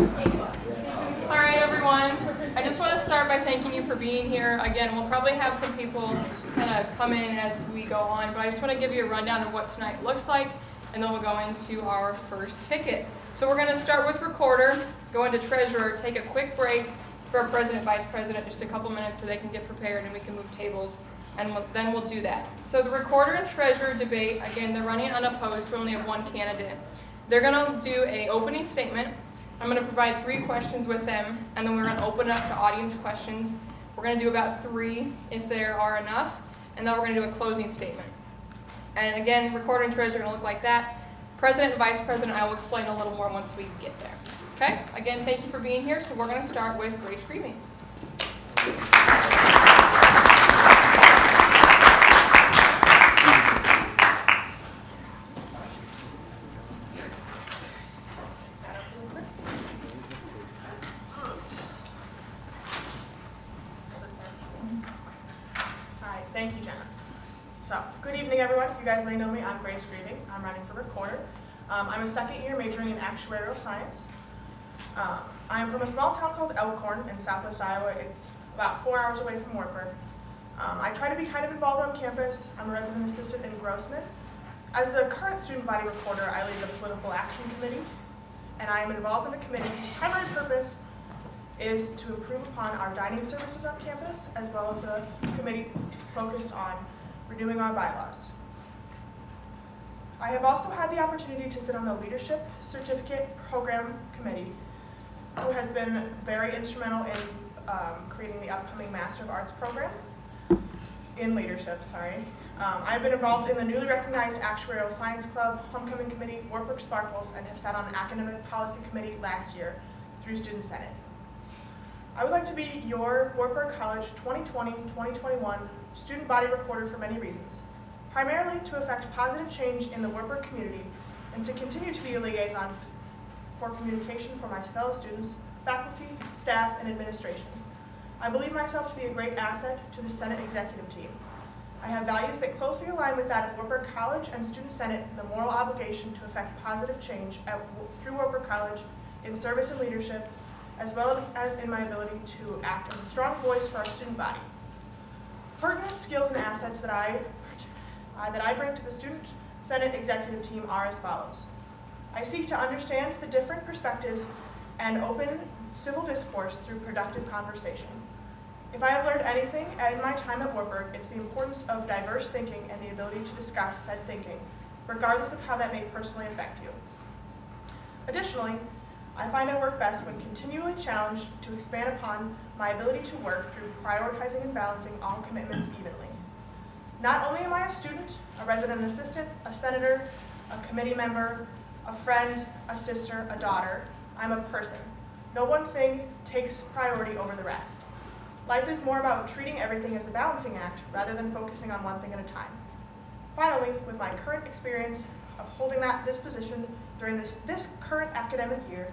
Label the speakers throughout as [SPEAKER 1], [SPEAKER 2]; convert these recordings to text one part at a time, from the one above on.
[SPEAKER 1] All right, everyone. I just want to start by thanking you for being here. Again, we'll probably have some people kind of come in as we go on, but I just want to give you a rundown of what tonight looks like, and then we'll go into our first ticket. So we're going to start with recorder, go into treasurer, take a quick break for our president, vice president, just a couple minutes so they can get prepared and we can move tables, and then we'll do that. So the recorder and treasurer debate, again, they're running unopposed. We only have one candidate. They're going to do an opening statement. I'm going to provide 3 questions with them, and then we're going to open it up to audience questions. We're going to do about 3 if there are enough, and then we're going to do a closing statement. And again, recorder and treasurer are going to look like that. President and vice president, I will explain a little more once we get there. Okay? Again, thank you for being here. So we're going to start with Grace Creamy.
[SPEAKER 2] Thank you, Jenna. So, good evening, everyone. You guys may know me. I'm Grace Grieving. I'm running for recorder. I'm a second year majoring in actuarial science. I'm from a small town called Elkhorn in southwest Iowa. It's about 4 hours away from Wartburg. I try to be kind of involved on campus. I'm a resident assistant in Grossman. As the current student body recorder, I lead the political action committee, and I am involved in the committee whose primary purpose is to improve upon our dining services on campus, as well as a committee focused on renewing our bylaws. I have also had the opportunity to sit on the Leadership Certificate Program Committee, who has been very instrumental in creating the upcoming Master of Arts program in leadership. I've been involved in the newly recognized Actuarial Science Club, Homecoming Committee, Wartburg Sparkles, and have sat on the Academic Policy Committee last year through Student Senate. I would like to be your Wartburg College 2020-2021 student body recorder for many reasons, primarily to effect positive change in the Wartburg community and to continue to be a liaison for communication for my fellow students, faculty, staff, and administration. I believe myself to be a great asset to the Senate executive team. I have values that closely align with that of Wartburg College and Student Senate, the moral obligation to effect positive change through Wartburg College in service and leadership, as well as in my ability to act as a strong voice for our student body. Pertinent skills and assets that I bring to the Student Senate executive team are as follows. I seek to understand the different perspectives and open civil discourse through productive conversation. If I have learned anything in my time at Wartburg, it's the importance of diverse thinking and the ability to discuss said thinking, regardless of how that may personally affect you. Additionally, I find I work best when continually challenged to expand upon my ability to work through prioritizing and balancing all commitments evenly. Not only am I a student, a resident assistant, a senator, a committee member, a friend, a sister, a daughter, I'm a person. No one thing takes priority over the rest. Life is more about treating everything as a balancing act rather than focusing on one thing at a time. Finally, with my current experience of holding this position during this current academic year,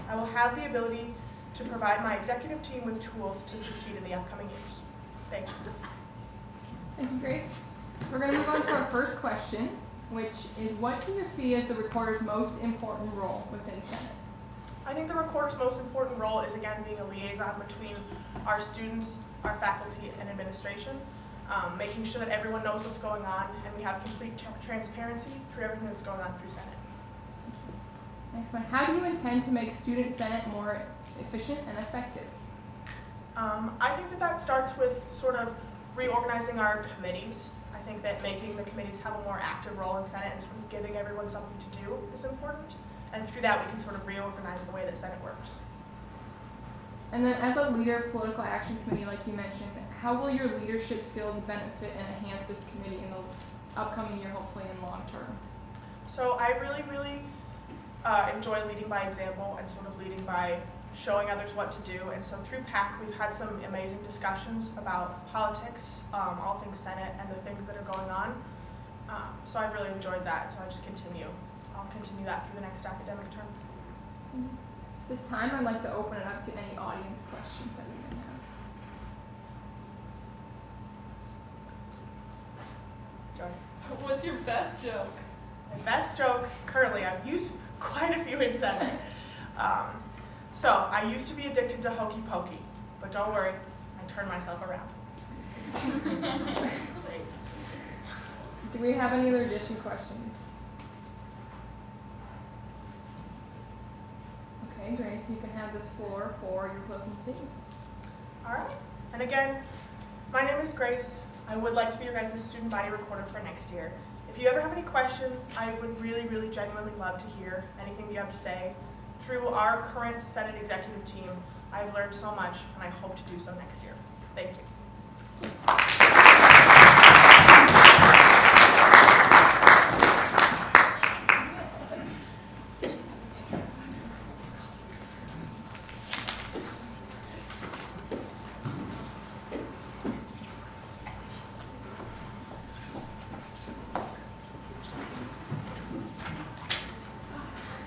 [SPEAKER 2] I will have the ability to provide my executive team with tools to succeed in the upcoming years. Thank you.
[SPEAKER 1] Thank you, Grace. So we're going to move on to our first question, which is, what do you see as the recorder's most important role within Senate?
[SPEAKER 2] I think the recorder's most important role is, again, being a liaison between our students, our faculty, and administration, making sure that everyone knows what's going on and we have complete transparency through everything that's going on through Senate.
[SPEAKER 1] Next one. How do you intend to make Student Senate more efficient and effective?
[SPEAKER 2] I think that starts with sort of reorganizing our committees. I think that making the committees have a more active role in Senate and sort of giving everyone something to do is important. And through that, we can sort of reorganize the way that Senate works.
[SPEAKER 1] And then as a leader of Political Action Committee, like you mentioned, how will your leadership skills benefit and enhance this committee in the upcoming year, hopefully in long term?
[SPEAKER 2] So I really enjoy leading by example and sort of leading by showing others what to do. And so through PAC, we've had some amazing discussions about politics, all things Senate, and the things that are going on. So I've really enjoyed that, so I'll continue that through the next academic term.
[SPEAKER 1] This time, I'd like to open it up to any audience questions that we may have.
[SPEAKER 2] Joy.
[SPEAKER 1] What's your best joke?
[SPEAKER 2] My best joke, currently, I've used quite a few in Senate. So, I used to be addicted to Hokey Pokey, but don't worry, I turned myself around.
[SPEAKER 1] Do we have any other additional questions? Okay, Grace, you can have this floor for your closing statement.
[SPEAKER 2] All right, and again, my name is Grace. I would like to be your guys' student body recorder for next year. If you ever have any questions, I would really, really genuinely love to hear anything you have to say. Through our current Senate executive team, I've learned so much, and I hope to do so next year. Thank you.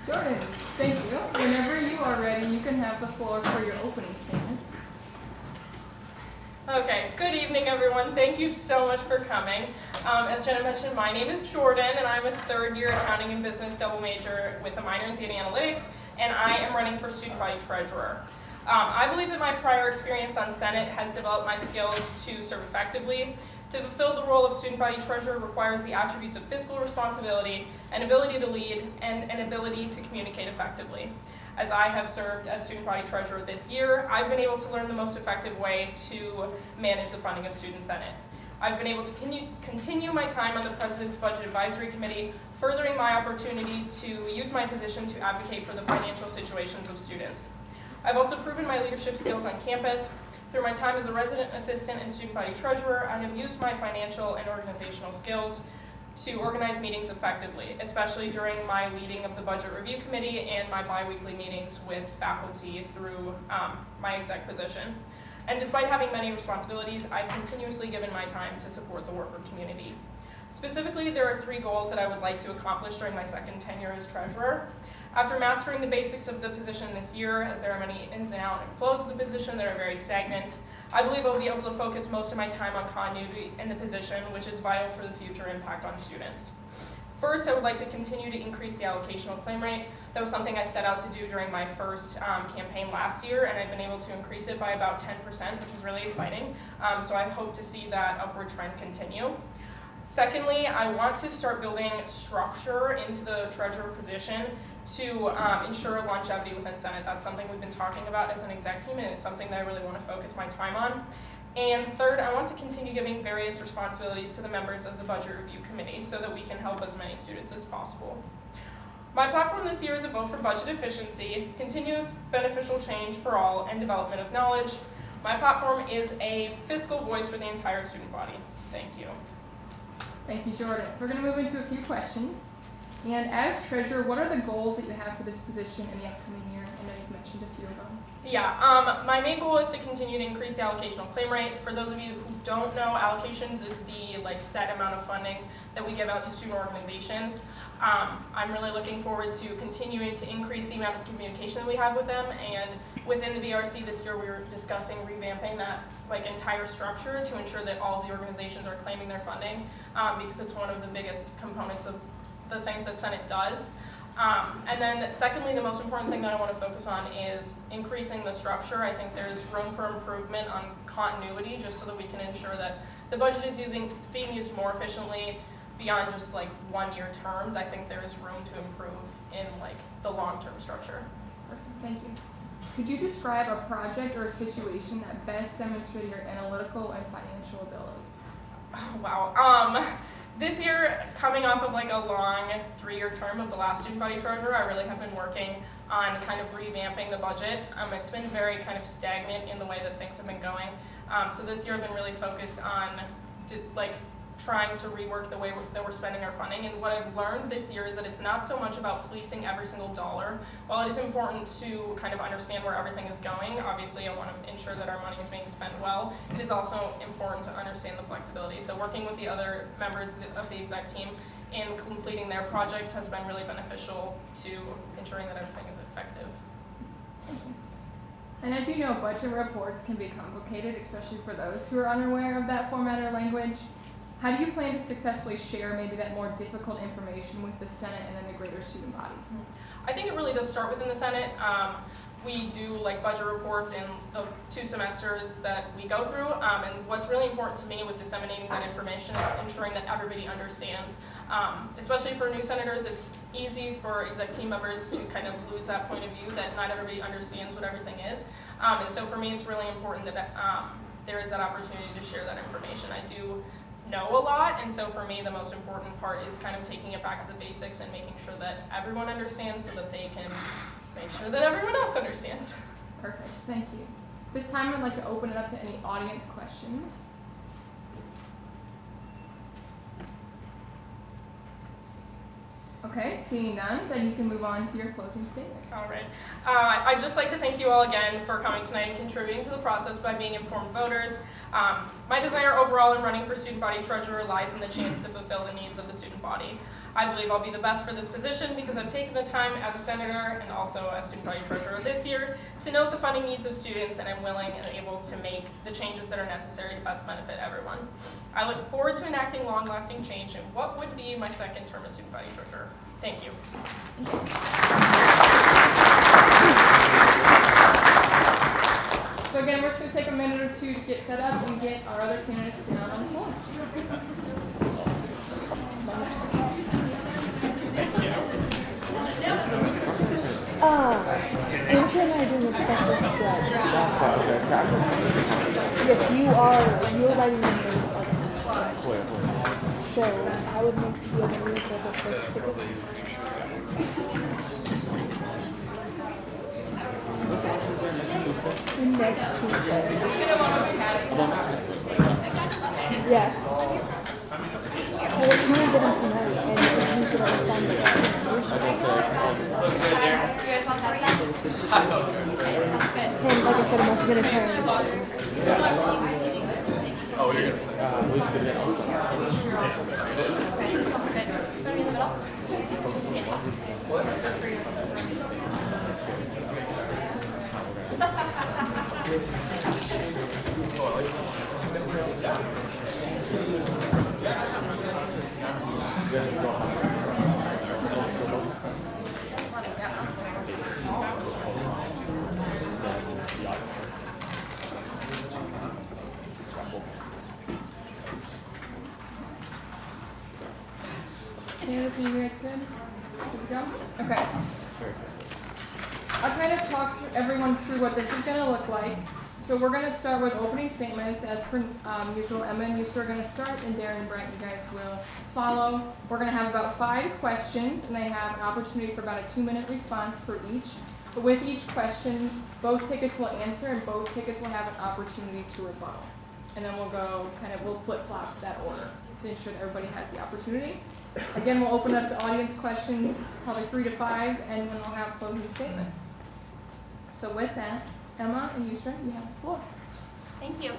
[SPEAKER 1] Jordan, thank you. Whenever you are ready, you can have the floor for your opening statement.
[SPEAKER 3] Okay, good evening, everyone. Thank you so much for coming. As Jenna mentioned, my name is Jordan, and I'm a third-year accounting and business double major with a minor in data analytics, and I am running for student body treasurer. I believe that my prior experience on Senate has developed my skills to serve effectively. To fulfill the role of student body treasurer requires the attributes of fiscal responsibility, an ability to lead, and an ability to communicate effectively. As I have served as student body treasurer this year, I've been able to learn the most effective way to manage the funding of Student Senate. I've been able to continue my time on the President's Budget Advisory Committee, furthering my opportunity to use my position to advocate for the financial situations of students. I've also proven my leadership skills on campus. Through my time as a resident assistant and student body treasurer, I have used my financial and organizational skills to organize meetings effectively, especially during my leading of the Budget Review Committee and my bi-weekly meetings with faculty through my exec position. And despite having many responsibilities, I've continuously given my time to support the worker community. Specifically, there are 3 goals that I would like to accomplish during my second tenure as treasurer. After mastering the basics of the position this year, as there are many ins and outs and flows of the position that are very stagnant, I believe I'll be able to focus most of my time on continuity in the position, which is vital for the future impact on students. First, I would like to continue to increase the allocational claim rate. That was something I set out to do during my first campaign last year, and I've been able to increase it by about 10%, which is really exciting. So I hope to see that upward trend continue. Secondly, I want to start building structure into the treasurer position to ensure longevity within Senate. That's something we've been talking about as an exec team, and it's something that I really want to focus my time on. And third, I want to continue giving various responsibilities to the members of the Budget Review Committee so that we can help as many students as possible. My platform this year is a vote for budget efficiency, continuous beneficial change for all, and development of knowledge. My platform is a fiscal voice for the entire student body. Thank you.
[SPEAKER 1] Thank you, Jordan. So we're going to move into a few questions. And as treasurer, what are the goals that you have for this position in the upcoming year? I know you've mentioned a few of them.
[SPEAKER 3] Yeah, my main goal is to continue to increase the allocational claim rate. For those of you who don't know, allocations is the set amount of funding that we give out to student organizations. I'm really looking forward to continuing to increase the amount of communication that we have with them, and within the BRC this year we were discussing revamping that entire structure to ensure that all of the organizations are claiming their funding, because it's one of the biggest components of the things that Senate does. And then secondly, the most important thing that I want to focus on is increasing the structure. I think there's room for improvement on continuity, just so that we can ensure that the budget is being used more efficiently beyond just 1-year terms. I think there is room to improve in the long-term structure.
[SPEAKER 1] Perfect, thank you. Could you describe a project or a situation that best demonstrated your analytical and financial abilities?
[SPEAKER 3] Oh, wow. This year, coming off of a long 3-year term of the last student body treasurer, I really have been working on kind of revamping the budget. It's been very kind of stagnant in the way that things have been going. So this year I've been really focused on trying to rework the way that we're spending our funding. And what I've learned this year is that it's not so much about policing every single dollar. While it is important to kind of understand where everything is going, obviously I want to ensure that our money is being spent well, it is also important to understand the flexibility. So working with the other members of the exec team in completing their projects has been really beneficial to ensuring that everything is effective.
[SPEAKER 1] And as you know, budget reports can be complicated, especially for those who are unaware of that format or language. How do you plan to successfully share maybe that more difficult information with the Senate and then the greater student body?
[SPEAKER 3] I think it really does start within the Senate. We do like budget reports in the 2 semesters that we go through, and what's really important to me with disseminating that information is ensuring that everybody understands. Especially for new senators, it's easy for exec team members to kind of lose that point of view that not everybody understands what everything is. And so for me, it's really important that there is that opportunity to share that information. I do know a lot, and so for me, the most important part is kind of taking it back to the basics and making sure that everyone understands so that they can make sure that everyone else understands.
[SPEAKER 1] Perfect, thank you. This time I'd like to open it up to any audience questions. Okay, seeing none, then you can move on to your closing statement.
[SPEAKER 3] All right. I'd just like to thank you all again for coming tonight and contributing to the process by being informed voters. My desire overall in running for student body treasurer lies in the chance to fulfill the needs of the student body. I believe I'll be the best for this position because I've taken the time as a senator and also as student body treasurer this year to note the funding needs of students, and I'm willing and able to make the changes that are necessary to best benefit everyone. I look forward to enacting long-lasting change in what would be my second term as student body treasurer. Thank you.
[SPEAKER 1] So again, we're just going to take a minute or two to get set up and get our other candidates down on the floor.
[SPEAKER 4] Andrew and I do respect this spread. Yes, you are writing numbers of so I would make you a reserve of first tickets. Next Tuesday. Yeah. Well, we're trying to get him tonight, and he's going to sign the and like I said, I'm also going to turn.
[SPEAKER 5] Oh, you're gonna say. We should get
[SPEAKER 1] Candidates, are you guys good? Good to go? Okay. I'll kind of talk everyone through what this is going to look like. So we're going to start with opening statements. As per usual, Emma and Yusra are going to start, and Darren and Brent, you guys will follow. We're going to have about 5 questions, and they have an opportunity for about a 2-minute response for each. But with each question, both tickets will answer, and both tickets will have an opportunity to rebuttal. And then we'll flip-flop that order to ensure that everybody has the opportunity. Again, we'll open up to audience questions, probably 3 to 5, and then we'll have closing statements. So with that, Emma and Yusra, you have the floor.
[SPEAKER 6] Thank you.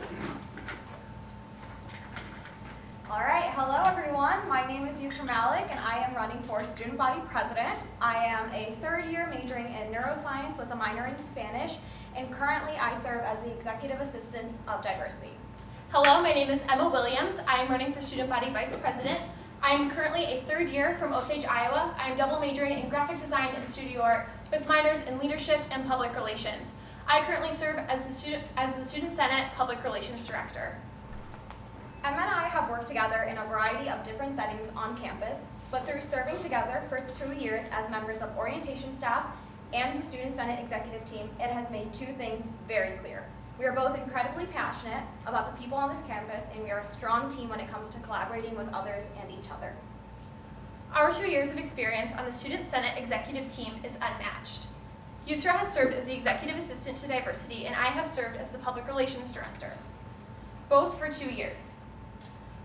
[SPEAKER 6] All right, hello everyone. My name is Yusra Malik, and I am running for student body president. I am a 3rd year majoring in neuroscience with a minor in Spanish, and currently I serve as the executive assistant of diversity.
[SPEAKER 7] Hello, my name is Emma Williams. I am running for student body vice president. I am currently a 3rd year from Osage, Iowa. I am double majoring in graphic design and studio art with minors in leadership and public relations. I currently serve as the Student Senate Public Relations Director.
[SPEAKER 6] Emma and I have worked together in a variety of different settings on campus, but through serving together for 2 years as members of orientation staff and the Student Senate executive team, it has made 2 things very clear. We are both incredibly passionate about the people on this campus, and we are a strong team when it comes to collaborating with others and each other.
[SPEAKER 7] Our 2 years of experience on the Student Senate executive team is unmatched. Yusra has served as the executive assistant to diversity, and I have served as the public relations director, both for 2 years.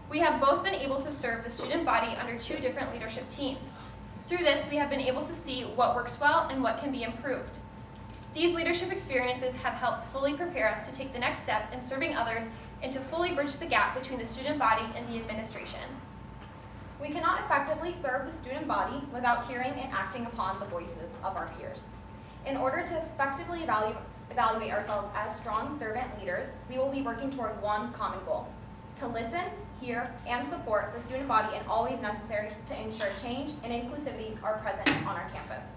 [SPEAKER 7] We have both been able to serve the student body under 2 different leadership teams. Through this, we have been able to see what works well and what can be improved. These leadership experiences have helped fully prepare us to take the next step in serving others and to fully bridge the gap between the student body and the administration.
[SPEAKER 6] We cannot effectively serve the student body without hearing and acting upon the voices of our peers. In order to effectively evaluate ourselves as strong servant leaders, we will be working toward one common goal: to listen, hear, and support the student body in all ways necessary to ensure change and inclusivity are present on our campus.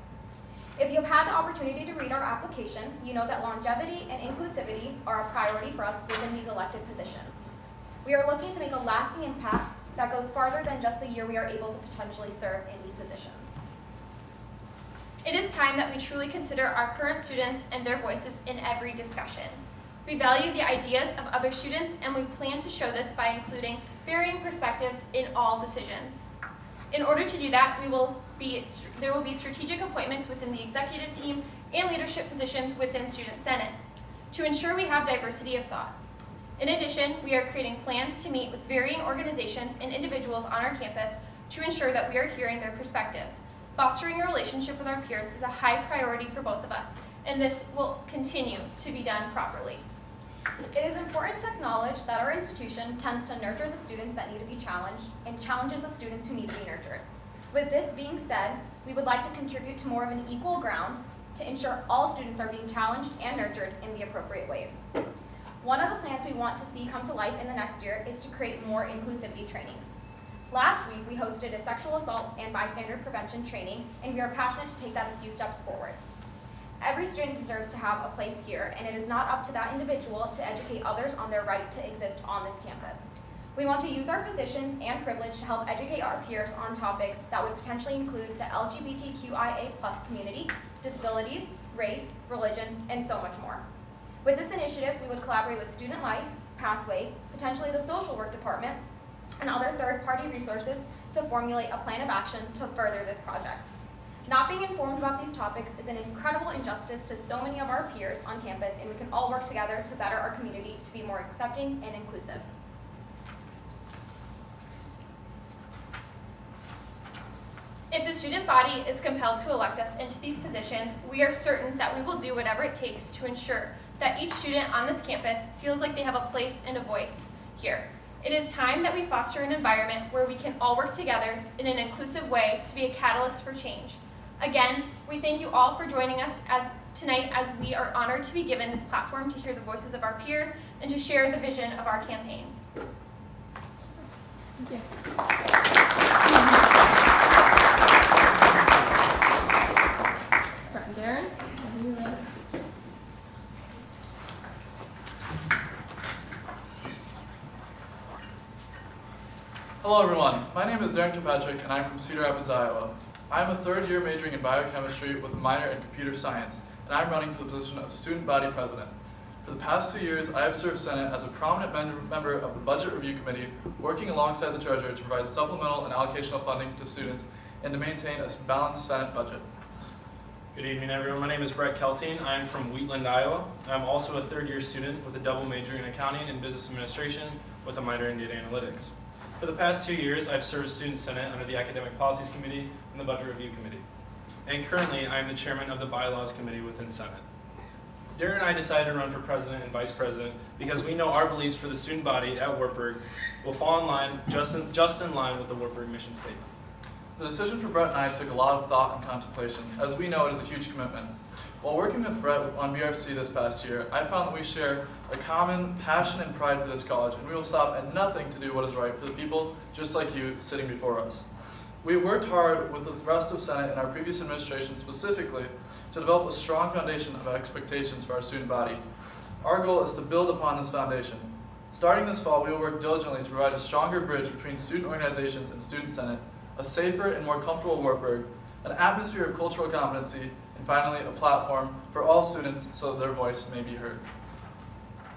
[SPEAKER 6] If you have had the opportunity to read our application, you know that longevity and inclusivity are a priority for us within these elected positions. We are looking to make a lasting impact that goes farther than just the year we are able to potentially serve in these positions.
[SPEAKER 7] It is time that we truly consider our current students and their voices in every discussion. We value the ideas of other students, and we plan to show this by including varying perspectives in all decisions. In order to do that, there will be strategic appointments within the executive team and leadership positions within Student Senate to ensure we have diversity of thought. In addition, we are creating plans to meet with varying organizations and individuals on our campus to ensure that we are hearing their perspectives. Fostering a relationship with our peers is a high priority for both of us, and this will continue to be done properly.
[SPEAKER 6] It is important to acknowledge that our institution tends to nurture the students that need to be challenged and challenges the students who need to be nurtured. With this being said, we would like to contribute to more of an equal ground to ensure all students are being challenged and nurtured in the appropriate ways. One of the plans we want to see come to life in the next year is to create more inclusivity trainings. Last week, we hosted a sexual assault and bystander prevention training, and we are passionate to take that a few steps forward. Every student deserves to have a place here, and it is not up to that individual to educate others on their right to exist on this campus. We want to use our positions and privilege to help educate our peers on topics that would potentially include the LGBTQIA+ community, disabilities, race, religion, and so much more. With this initiative, we would collaborate with Student Life, Pathways, potentially the social work department, and other third-party resources to formulate a plan of action to further this project. Not being informed about these topics is an incredible injustice to so many of our peers on campus, and we can all work together to better our community to be more accepting and inclusive.
[SPEAKER 7] If the student body is compelled to elect us into these positions, we are certain that we will do whatever it takes to ensure that each student on this campus feels like they have a place and a voice here. It is time that we foster an environment where we can all work together in an inclusive way to be a catalyst for change. Again, we thank you all for joining us tonight as we are honored to be given this platform to hear the voices of our peers and to share the vision of our campaign.
[SPEAKER 4] Thank you.
[SPEAKER 1] Darren?
[SPEAKER 5] Hello everyone, my name is Darren Kilpatrick and I'm from Cedar Rapids, Iowa. I'm a third year majoring in biochemistry with a minor in computer science, and I'm running for the position of student body president. For the past 2 years, I have served Senate as a prominent member of the Budget Review Committee, working alongside the Treasurer to provide supplemental and allocational funding to students and to maintain a balanced Senate budget.
[SPEAKER 8] Good evening, everyone. My name is Brett Kelting. I'm from Wheatland, Iowa. I'm also a third-year student with a double major in accounting and business administration with a minor in data analytics. For the past 2 years, I've served Student Senate under the Academic Policies Committee and the Budget Review Committee. And currently, I'm the chairman of the Bylaws Committee within Senate. Darren and I decided to run for president and vice president because we know our beliefs for the student body at Wartburg will fall in line, just in line with the Wartburg mission statement.
[SPEAKER 5] The decision for Brett and I took a lot of thought and contemplation, as we know it is a huge commitment. While working with Brett on BRC this past year, I found that we share a common passion and pride for this college, and we will stop at nothing to do what is right for the people just like you sitting before us. We have worked hard with the rest of Senate and our previous administration specifically to develop a strong foundation of expectations for our student body. Our goal is to build upon this foundation. Starting this fall, we will work diligently to provide a stronger bridge between student organizations and Student Senate, a safer and more comfortable Wartburg, an atmosphere of cultural competency, and finally, a platform for all students so that their voice may be heard.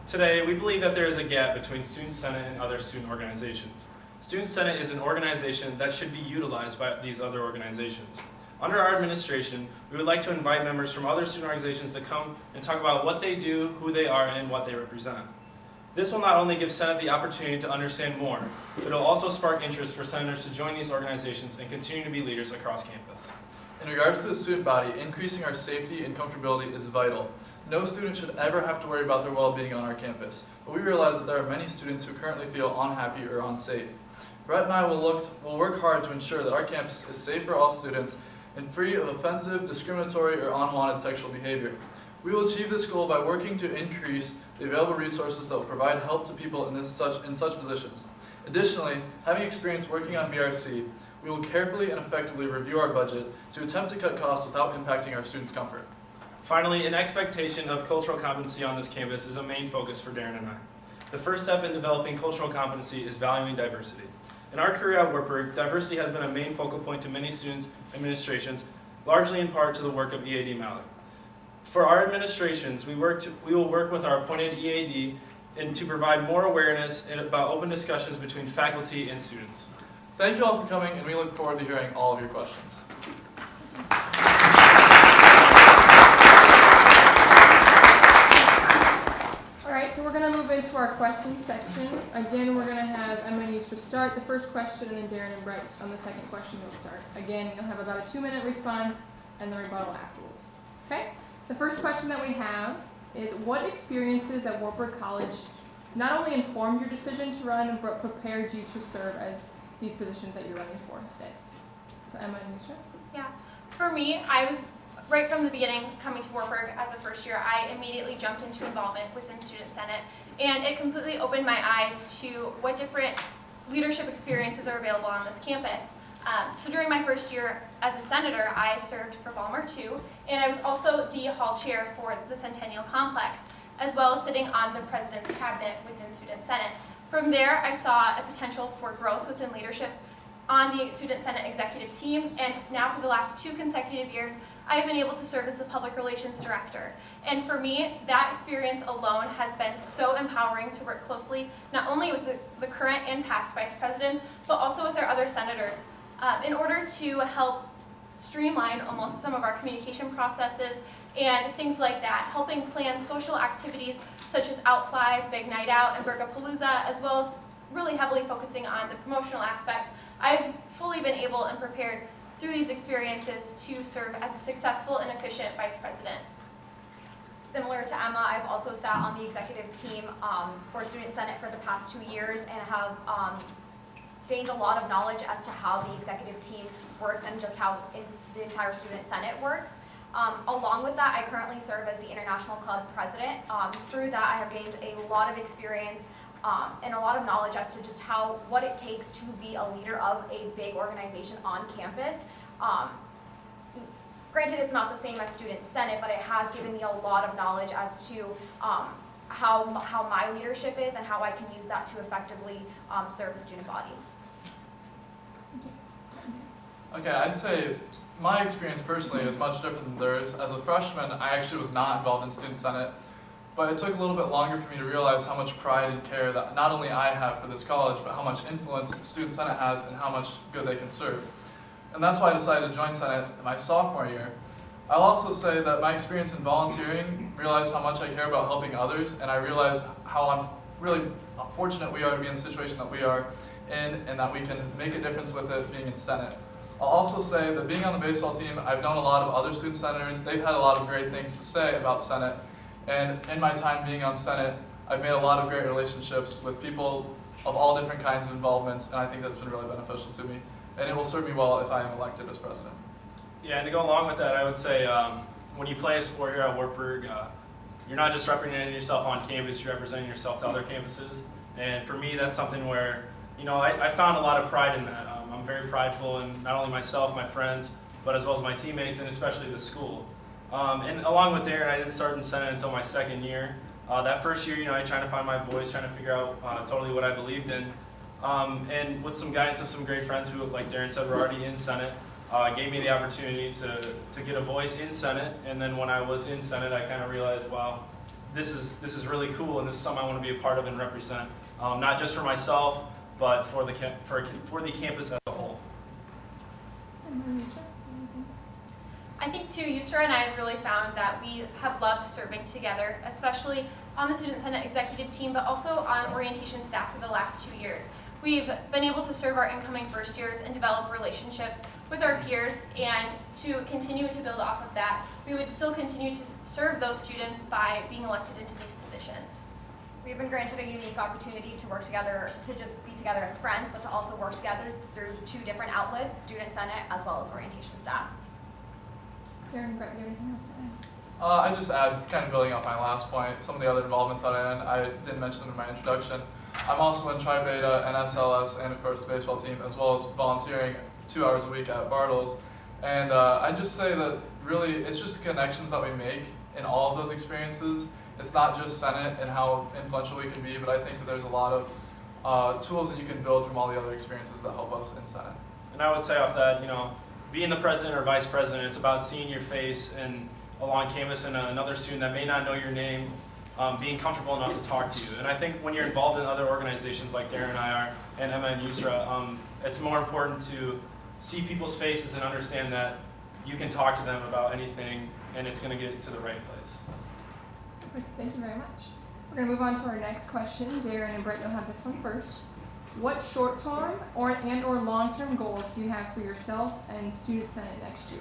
[SPEAKER 8] Today, we believe that there is a gap between Student Senate and other student organizations. Student Senate is an organization that should be utilized by these other organizations. Under our administration, we would like to invite members from other student organizations to come and talk about what they do, who they are, and what they represent. This will not only give Senate the opportunity to understand more, but it will also spark interest for senators to join these organizations and continue to be leaders across campus.
[SPEAKER 5] In regards to the student body, increasing our safety and comfortability is vital. No student should ever have to worry about their well-being on our campus, but we realize that there are many students who currently feel unhappy or unsafe. Brett and I will work hard to ensure that our campus is safe for all students and free of offensive, discriminatory, or unwanted sexual behavior. We will achieve this goal by working to increase the available resources that will provide help to people in such positions. Additionally, having experience working on BRC, we will carefully and effectively review our budget to attempt to cut costs without impacting our students' comfort.
[SPEAKER 8] Finally, an expectation of cultural competency on this campus is a main focus for Darren and I. The first step in developing cultural competency is valuing diversity. In our career at Wartburg, diversity has been a main focal point to many students' administrations, largely in part to the work of EAD Malik. For our administrations, we will work with our appointed EAD and to provide more awareness about open discussions between faculty and students.
[SPEAKER 5] Thank you all for coming, and we look forward to hearing all of your questions.
[SPEAKER 1] All right, so we're going to move into our questions section. Again, we're going to have Emma and Yusra start the first question, and then Darren and Brett on the second question will start. Again, you'll have about a 2-minute response and the rebuttal afterwards. Okay? The first question that we have is, what experiences at Wartburg College not only informed your decision to run, but prepared you to serve as these positions that you're running for today? So Emma and Yusra.
[SPEAKER 7] Yeah. For me, I was right from the beginning coming to Wartburg as a first year. I immediately jumped into involvement within Student Senate, and it completely opened my eyes to what different leadership experiences are available on this campus. So during my first year as a senator, I served for Balmer 2, and I was also the hall chair for the Centennial Complex, as well as sitting on the president's cabinet within Student Senate. From there, I saw a potential for growth within leadership on the Student Senate executive team, and now for the last 2 consecutive years, I have been able to serve as the public relations director. And for me, that experience alone has been so empowering to work closely, not only with the current and past vice presidents, but also with our other senators, in order to help streamline almost some of our communication processes and things like that, helping plan social activities such as Outfly, Big Night Out, and Burgapalooza, as well as really heavily focusing on the promotional aspect. I've fully been able and prepared through these experiences to serve as a successful and efficient vice president.
[SPEAKER 6] Similar to Emma, I've also sat on the executive team for Student Senate for the past 2 years and have gained a lot of knowledge as to how the executive team works and just how the entire Student Senate works. Along with that, I currently serve as the International Club President. Through that, I have gained a lot of experience and a lot of knowledge as to just what it takes to be a leader of a big organization on campus. Granted, it's not the same as Student Senate, but it has given me a lot of knowledge as to how my leadership is and how I can use that to effectively serve the student body.
[SPEAKER 5] Okay, I'd say my experience personally is much different than theirs. As a freshman, I actually was not involved in Student Senate, but it took a little bit longer for me to realize how much pride and care that not only I have for this college, but how much influence Student Senate has and how much good they can serve. And that's why I decided to join Senate in my sophomore year. I'll also say that my experience in volunteering realized how much I care about helping others, and I realized how really fortunate we are to be in the situation that we are in, and that we can make a difference with it being in Senate. I'll also say that being on the baseball team, I've known a lot of other student senators. They've had a lot of great things to say about Senate. And in my time being on Senate, I've made a lot of great relationships with people of all different kinds of involvements, and I think that's been really beneficial to me. And it will serve me well if I am elected as president.
[SPEAKER 8] Yeah, and to go along with that, I would say when you play a sport here at Wartburg, you're not just representing yourself on campus, you're representing yourself to other campuses. And for me, that's something where, I found a lot of pride in that. I'm very prideful in not only myself, my friends, but as well as my teammates and especially the school. And along with Darren, I didn't start in Senate until my second year. That first year, I tried to find my voice, trying to figure out totally what I believed in. And with some guidance of some great friends who, like Darren said, were already in Senate, gave me the opportunity to get a voice in Senate. And then when I was in Senate, I kind of realized, wow, this is really cool, and this is something I want to be a part of and represent, not just for myself, but for the campus as a whole.
[SPEAKER 7] I think too, Yusra and I have really found that we have loved serving together, especially on the Student Senate executive team, but also on orientation staff for the last 2 years. We've been able to serve our incoming first years and develop relationships with our peers, and to continue to build off of that, we would still continue to serve those students by being elected into these positions.
[SPEAKER 6] We've been granted a unique opportunity to work together, to just be together as friends, but to also work together through 2 different outlets, Student Senate as well as orientation staff.
[SPEAKER 1] Darren, Brett, do you have anything else to add?
[SPEAKER 5] I just add, kind of building off my last point, some of the other involvements that I didn't mention them in my introduction. I'm also in Tri Beta and SLS and of course the baseball team, as well as volunteering 2 hours a week at Bartles. And I'd just say that really it's just connections that we make in all of those experiences. It's not just Senate and how influential we can be, but I think that there's a lot of tools that you can build from all the other experiences that help us in Senate.
[SPEAKER 8] And I would say off that, being the president or vice president, it's about seeing your face and along campus and another student that may not know your name, being comfortable enough to talk to you. And I think when you're involved in other organizations like Darren and I are, and Emma and Yusra, it's more important to see people's faces and understand that you can talk to them about anything and it's going to get to the right place.
[SPEAKER 1] Perfect. Thank you very much. We're going to move on to our next question. Darren and Brett, you'll have this one first. What short-term or long-term goals do you have for yourself and Student Senate next year?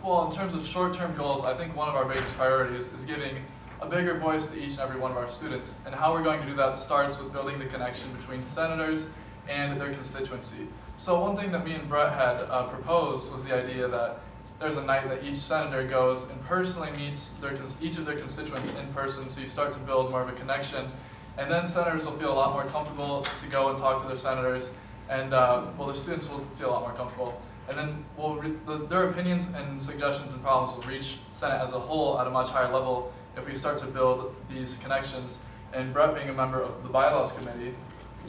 [SPEAKER 5] Well, in terms of short-term goals, I think one of our biggest priorities is giving a bigger voice to each and every one of our students. And how we're going to do that starts with building the connection between senators and their constituency. So one thing that me and Brett had proposed was the idea that there's a night that each senator goes and personally meets each of their constituents in person, so you start to build more of a connection. And then senators will feel a lot more comfortable to go and talk to their senators, and their students will feel a lot more comfortable. And then their opinions and suggestions and problems will reach Senate as a whole at a much higher level if we start to build these connections. And Brett, being a member of the bylaws committee,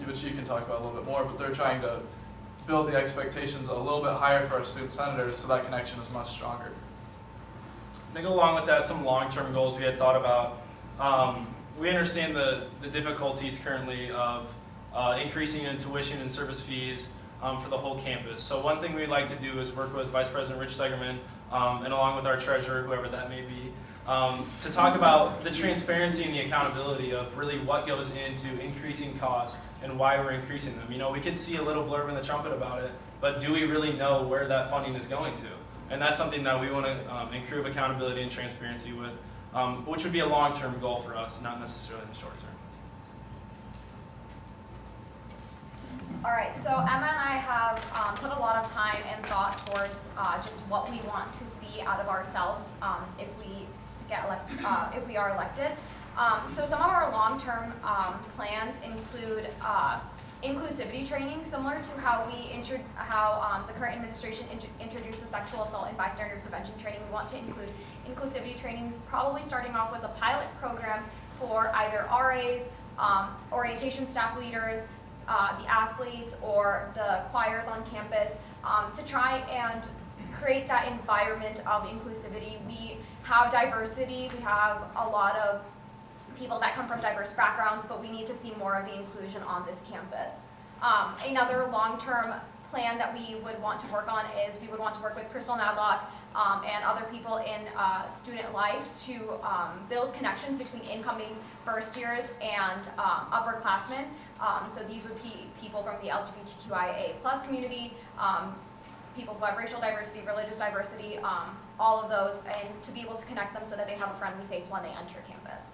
[SPEAKER 5] which you can talk about a little bit more, but they're trying to build the expectations a little bit higher for our student senators so that connection is much stronger.
[SPEAKER 8] To go along with that, some long-term goals we had thought about. We understand the difficulties currently of increasing in tuition and service fees for the whole campus. So one thing we'd like to do is work with Vice President Rich Segerman and along with our treasurer, whoever that may be, to talk about the transparency and the accountability of really what goes into increasing costs and why we're increasing them. We could see a little blurb in the trumpet about it, but do we really know where that funding is going to? And that's something that we want to improve accountability and transparency with, which would be a long-term goal for us, not necessarily in the short term.
[SPEAKER 6] All right, so Emma and I have put a lot of time and thought towards just what we want to see out of ourselves if we are elected. So some of our long-term plans include inclusivity training, similar to how the current administration introduced the sexual assault and bystander prevention training. We want to include inclusivity trainings, probably starting off with a pilot program for either RAs, orientation staff leaders, the athletes, or the choirs on campus, to try and create that environment of inclusivity. We have diversity, we have a lot of people that come from diverse backgrounds, but we need to see more of the inclusion on this campus. Another long-term plan that we would want to work on is we would want to work with Crystal Madlock and other people in student life to build connections between incoming first years and upperclassmen. So these would be people from the LGBTQIA+ community, people who have racial diversity, religious diversity, all of those, and to be able to connect them so that they have a friendly face when they enter campus.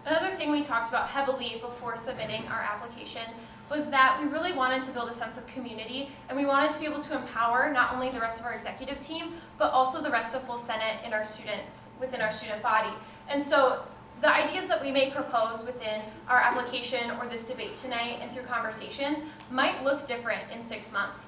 [SPEAKER 7] Another thing we talked about heavily before submitting our application was that we really wanted to build a sense of community, and we wanted to be able to empower not only the rest of our executive team, but also the rest of full Senate and our students within our student body. And so the ideas that we may propose within our application or this debate tonight and through conversations might look different in 6 months.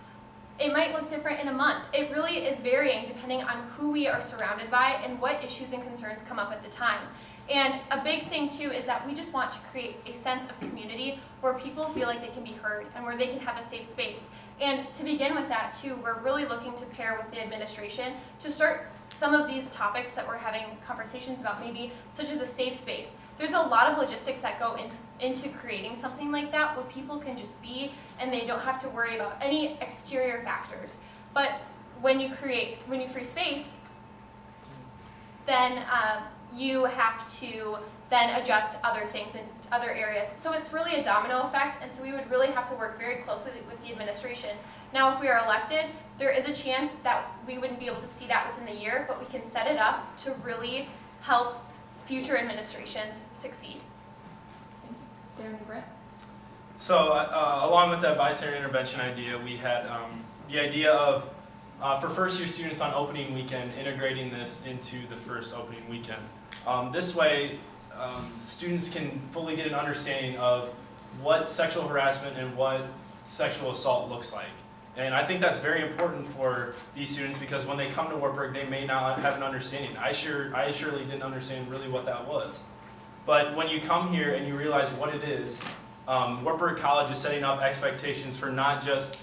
[SPEAKER 7] It might look different in a month. It really is varying depending on who we are surrounded by and what issues and concerns come up at the time. And a big thing too is that we just want to create a sense of community where people feel like they can be heard and where they can have a safe space. And to begin with that too, we're really looking to pair with the administration to start some of these topics that we're having conversations about, maybe such as a safe space. There's a lot of logistics that go into creating something like that where people can just be and they don't have to worry about any exterior factors. But when you free space, then you have to then adjust other things in other areas. So it's really a domino effect, and so we would really have to work very closely with the administration. Now, if we are elected, there is a chance that we wouldn't be able to see that within the year, but we can set it up to really help future administrations succeed.
[SPEAKER 1] Darren and Brett?
[SPEAKER 8] So along with that bystander intervention idea, we had the idea of, for first-year students on opening weekend, integrating this into the first opening weekend. This way, students can fully get an understanding of what sexual harassment and what sexual assault looks like. And I think that's very important for these students because when they come to Wartburg, they may not have an understanding. I surely didn't understand really what that was. But when you come here and you realize what it is, Wartburg College is setting up expectations for not just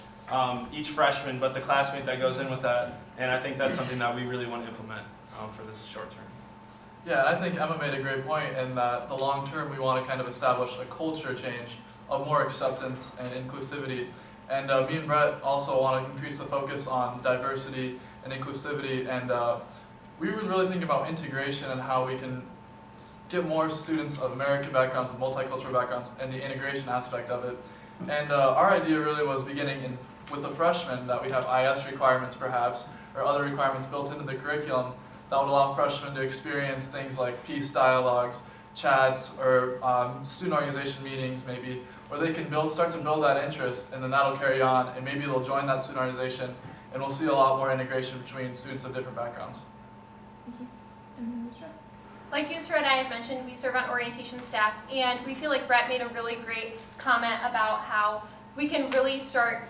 [SPEAKER 8] each freshman, but the classmate that goes in with that. And I think that's something that we really want to implement for this short term.
[SPEAKER 5] Yeah, and I think Emma made a great point in that the long term we want to kind of establish a culture change of more acceptance and inclusivity. And me and Brett also want to increase the focus on diversity and inclusivity. And we were really thinking about integration and how we can get more students of American backgrounds and multicultural backgrounds and the integration aspect of it. And our idea really was beginning with the freshmen that we have IS requirements perhaps, or other requirements built into the curriculum that would allow freshmen to experience things like peace dialogues, chats, or student organization meetings maybe, where they can start to build that interest, and then that'll carry on, and maybe they'll join that student organization, and we'll see a lot more integration between students of different backgrounds.
[SPEAKER 7] Like Yusra and I have mentioned, we serve on orientation staff, and we feel like Brett made a really great comment about how we can really start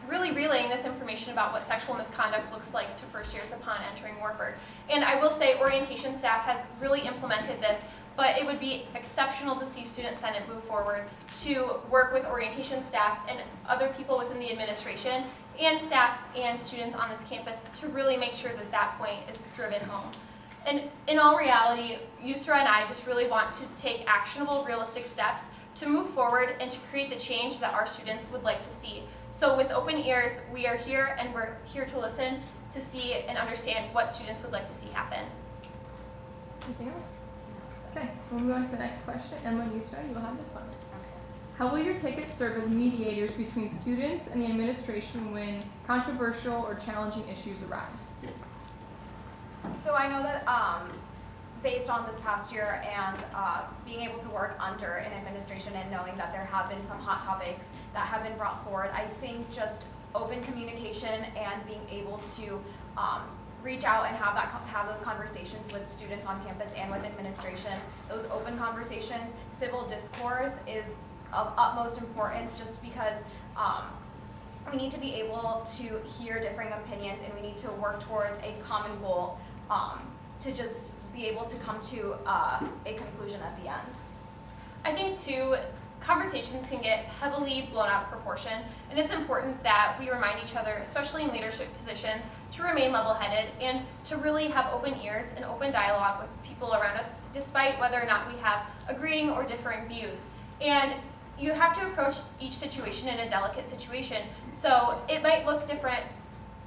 [SPEAKER 7] relaying this information about what sexual misconduct looks like to first years upon entering Wartburg. And I will say orientation staff has really implemented this, but it would be exceptional to see Student Senate move forward to work with orientation staff and other people within the administration and staff and students on this campus to really make sure that that point is driven home. And in all reality, Yusra and I just really want to take actionable, realistic steps to move forward and to create the change that our students would like to see. So with open ears, we are here and we're here to listen, to see and understand what students would like to see happen.
[SPEAKER 4] Anything else? Okay, we'll move on to the next question. Emma and Yusra, you will have this one. How will your tickets serve as mediators between students and the administration when controversial or challenging issues arise?
[SPEAKER 6] So I know that based on this past year and being able to work under an administration and knowing that there have been some hot topics that have been brought forward, I think just open communication and being able to reach out and have those conversations with students on campus and with administration, those open conversations, civil discourse is of utmost importance just because we need to be able to hear differing opinions and we need to work towards a common goal to just be able to come to a conclusion at the end.
[SPEAKER 7] I think too, conversations can get heavily blown out of proportion, and it's important that we remind each other, especially in leadership positions, to remain level-headed and to really have open ears and open dialogue with people around us, despite whether or not we have agreeing or differing views. And you have to approach each situation in a delicate situation, so it might look different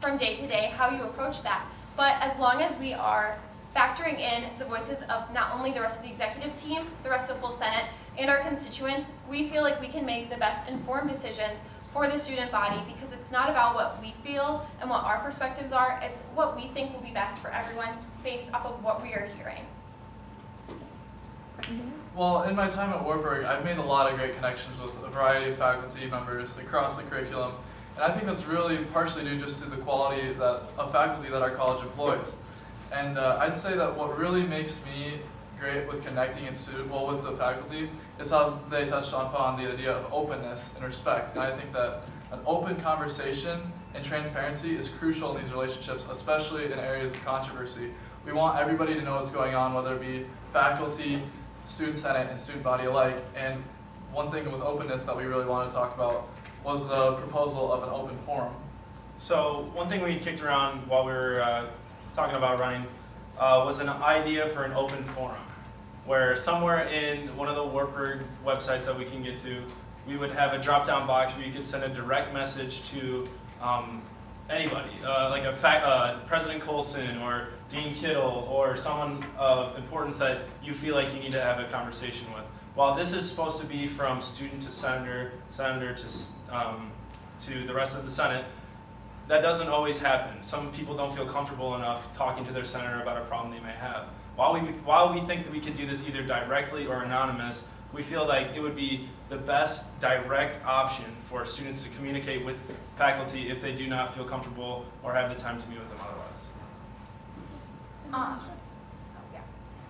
[SPEAKER 7] from day to day how you approach that, but as long as we are factoring in the voices of not only the rest of the executive team, the rest of full Senate, and our constituents, we feel like we can make the best informed decisions for the student body because it's not about what we feel and what our perspectives are, it's what we think will be best for everyone based off of what we are hearing.
[SPEAKER 5] Well, in my time at Wartburg, I've made a lot of great connections with a variety of faculty members across the curriculum, and I think that's really partially due just to the quality of faculty that our college employs. And I'd say that what really makes me great with connecting with the faculty is how they touched upon the idea of openness and respect. And I think that an open conversation and transparency is crucial in these relationships, especially in areas of controversy. We want everybody to know what's going on, whether it be faculty, student senate, and student body alike. And one thing with openness that we really wanted to talk about was the proposal of an open forum.
[SPEAKER 8] So one thing we kicked around while we were talking about running was an idea for an open forum, where somewhere in one of the Wartburg websites that we can get to, we would have a drop-down box where you could send a direct message to anybody, like President Colson or Dean Kittle or someone of importance that you feel like you need to have a conversation with. While this is supposed to be from student to senator, senator to the rest of the Senate, that doesn't always happen. Some people don't feel comfortable enough talking to their senator about a problem they may have. While we think that we can do this either directly or anonymous, we feel like it would be the best direct option for students to communicate with faculty if they do not feel comfortable or have the time to meet with them otherwise.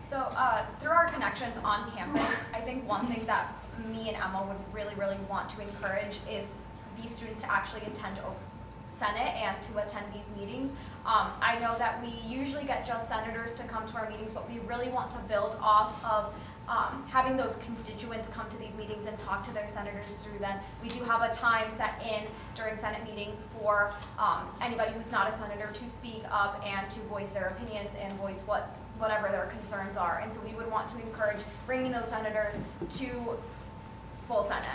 [SPEAKER 6] So through our connections on campus, I think one thing that me and Emma would really, really want to encourage is these students to actually attend Senate and to attend these meetings. I know that we usually get just senators to come to our meetings, but we really want to build off of having those constituents come to these meetings and talk to their senators through them. We do have a time set in during Senate meetings for anybody who's not a senator to speak up and to voice their opinions and voice whatever their concerns are. And so we would want to encourage bringing those senators to full Senate.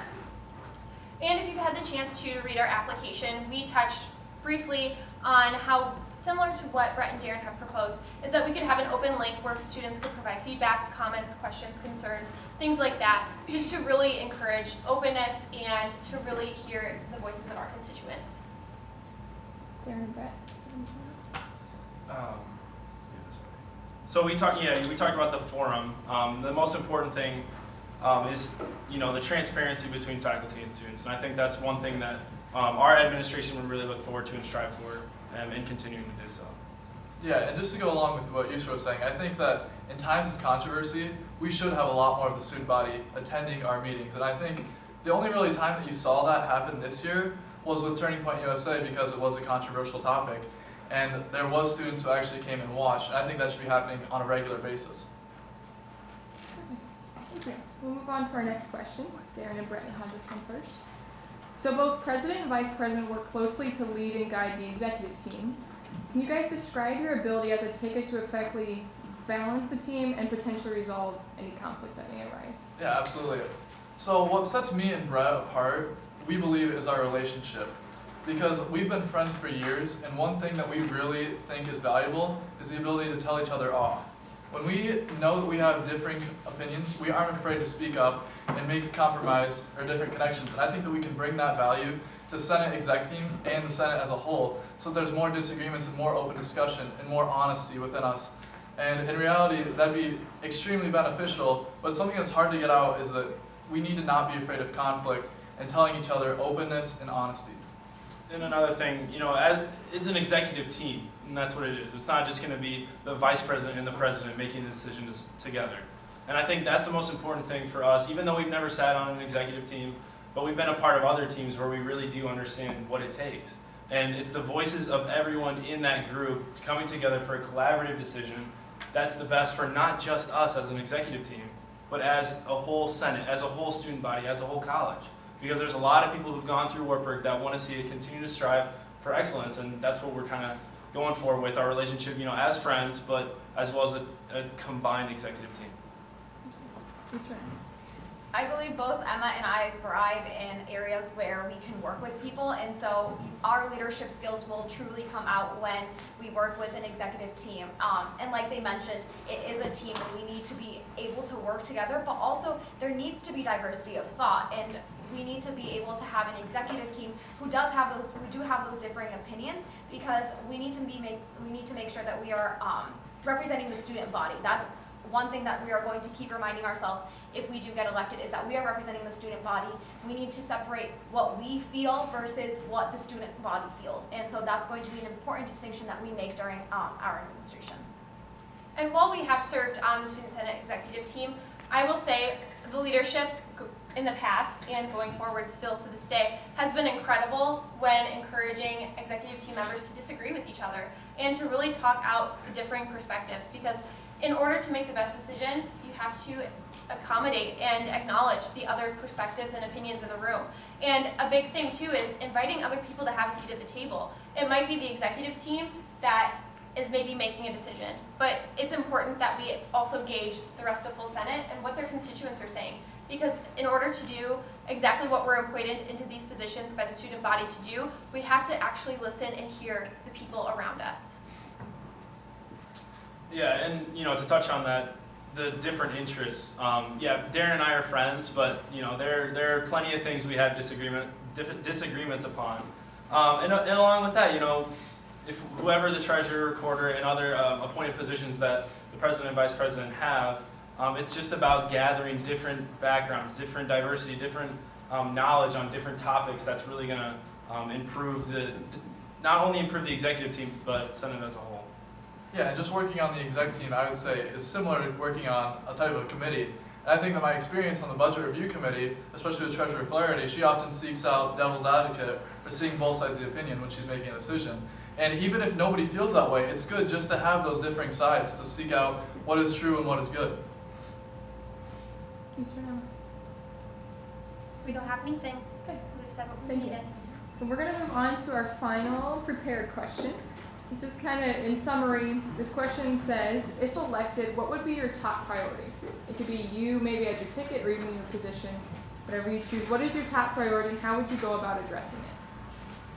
[SPEAKER 7] And if you've had the chance to read our application, we touched briefly on how, similar to what Brett and Darren have proposed, is that we could have an open link where students could provide feedback, comments, questions, concerns, things like that, just to really encourage openness and to really hear the voices of our constituents.
[SPEAKER 4] Darren and Brett, anything else?
[SPEAKER 8] So we talked about the forum. The most important thing is, the transparency between faculty and students, and I think that's one thing that our administration would really look forward to and strive for, and continuing to do so.
[SPEAKER 5] Yeah, and just to go along with what Yusra was saying, I think that in times of controversy, we should have a lot more of the student body attending our meetings. And I think the only really time that you saw that happen this year was with Turning Point USA, because it was a controversial topic. And there was students who actually came and watched, and I think that should be happening on a regular basis.
[SPEAKER 4] Okay, we'll move on to our next question. Darren and Brett will have this one first. So both president and vice president work closely to lead and guide the executive team. Can you guys describe your ability as a ticket to effectively balance the team and potentially resolve any conflict that may arise?
[SPEAKER 5] Yeah, absolutely. So what sets me and Brett apart, we believe, is our relationship. Because we've been friends for years, and one thing that we really think is valuable is the ability to tell each other off. When we know that we have differing opinions, we aren't afraid to speak up and make a compromise or different connections. And I think that we can bring that value to Senate exec team and the Senate as a whole, so there's more disagreements and more open discussion and more honesty within us. And in reality, that'd be extremely beneficial, but something that's hard to get out is that we need to not be afraid of conflict and telling each other openness and honesty.
[SPEAKER 8] And another thing, it's an executive team, and that's what it is. It's not just going to be the vice president and the president making the decisions together. And I think that's the most important thing for us, even though we've never sat on an executive team, but we've been a part of other teams where we really do understand what it takes. And it's the voices of everyone in that group coming together for a collaborative decision that's the best for not just us as an executive team, but as a whole Senate, as a whole student body, as a whole college. Because there's a lot of people who've gone through Wartburg that want to see it continue to strive for excellence, and that's what we're kind of going for with our relationship, as friends, but as well as a combined executive team.
[SPEAKER 4] Yes, Ryan.
[SPEAKER 6] I believe both Emma and I thrive in areas where we can work with people, and so our leadership skills will truly come out when we work with an executive team. And like they mentioned, it is a team and we need to be able to work together, but also there needs to be diversity of thought, and we need to be able to have an executive team who do have those differing opinions, because we need to make sure that we are representing the student body. That's one thing that we are going to keep reminding ourselves if we do get elected, is that we are representing the student body. We need to separate what we feel versus what the student body feels. And so that's going to be an important distinction that we make during our administration.
[SPEAKER 7] And while we have served on the Student Senate executive team, I will say the leadership in the past and going forward still to this day has been incredible when encouraging executive team members to disagree with each other and to really talk out the differing perspectives, because in order to make the best decision, you have to accommodate and acknowledge the other perspectives and opinions in the room. And a big thing too is inviting other people to have a seat at the table. It might be the executive team that is maybe making a decision, but it's important that we also gauge the rest of full Senate and what their constituents are saying. Because in order to do exactly what we're appointed into these positions by the student body to do, we have to actually listen and hear the people around us.
[SPEAKER 8] Yeah, and to touch on that, the different interests. Darren and I are friends, but there are plenty of things we have disagreements upon. And along with that, if whoever the treasurer, recorder, and other appointed positions that the president and vice president have, it's just about gathering different backgrounds, different diversity, different knowledge on different topics. That's really going to not only improve the executive team, but Senate as a whole.
[SPEAKER 5] Yeah, and just working on the exec team, I would say, is similar to working on a type of committee. And I think that my experience on the budget review committee, especially with Treasurer Flaherty, she often seeks out devil's advocate or seeing both sides of the opinion when she's making a decision. And even if nobody feels that way, it's good just to have those differing sides to seek out what is true and what is good.
[SPEAKER 4] Mr. Noah.
[SPEAKER 7] We don't have anything.
[SPEAKER 4] Okay.
[SPEAKER 7] We've said what we
[SPEAKER 4] Thank you.
[SPEAKER 7] needed.
[SPEAKER 4] So we're going to move on to our final prepared question. This is kind of in summary. This question says, if elected, what would be your top priority? It could be you maybe as your ticket or even your position, whatever you choose. What is your top priority and how would you go about addressing it?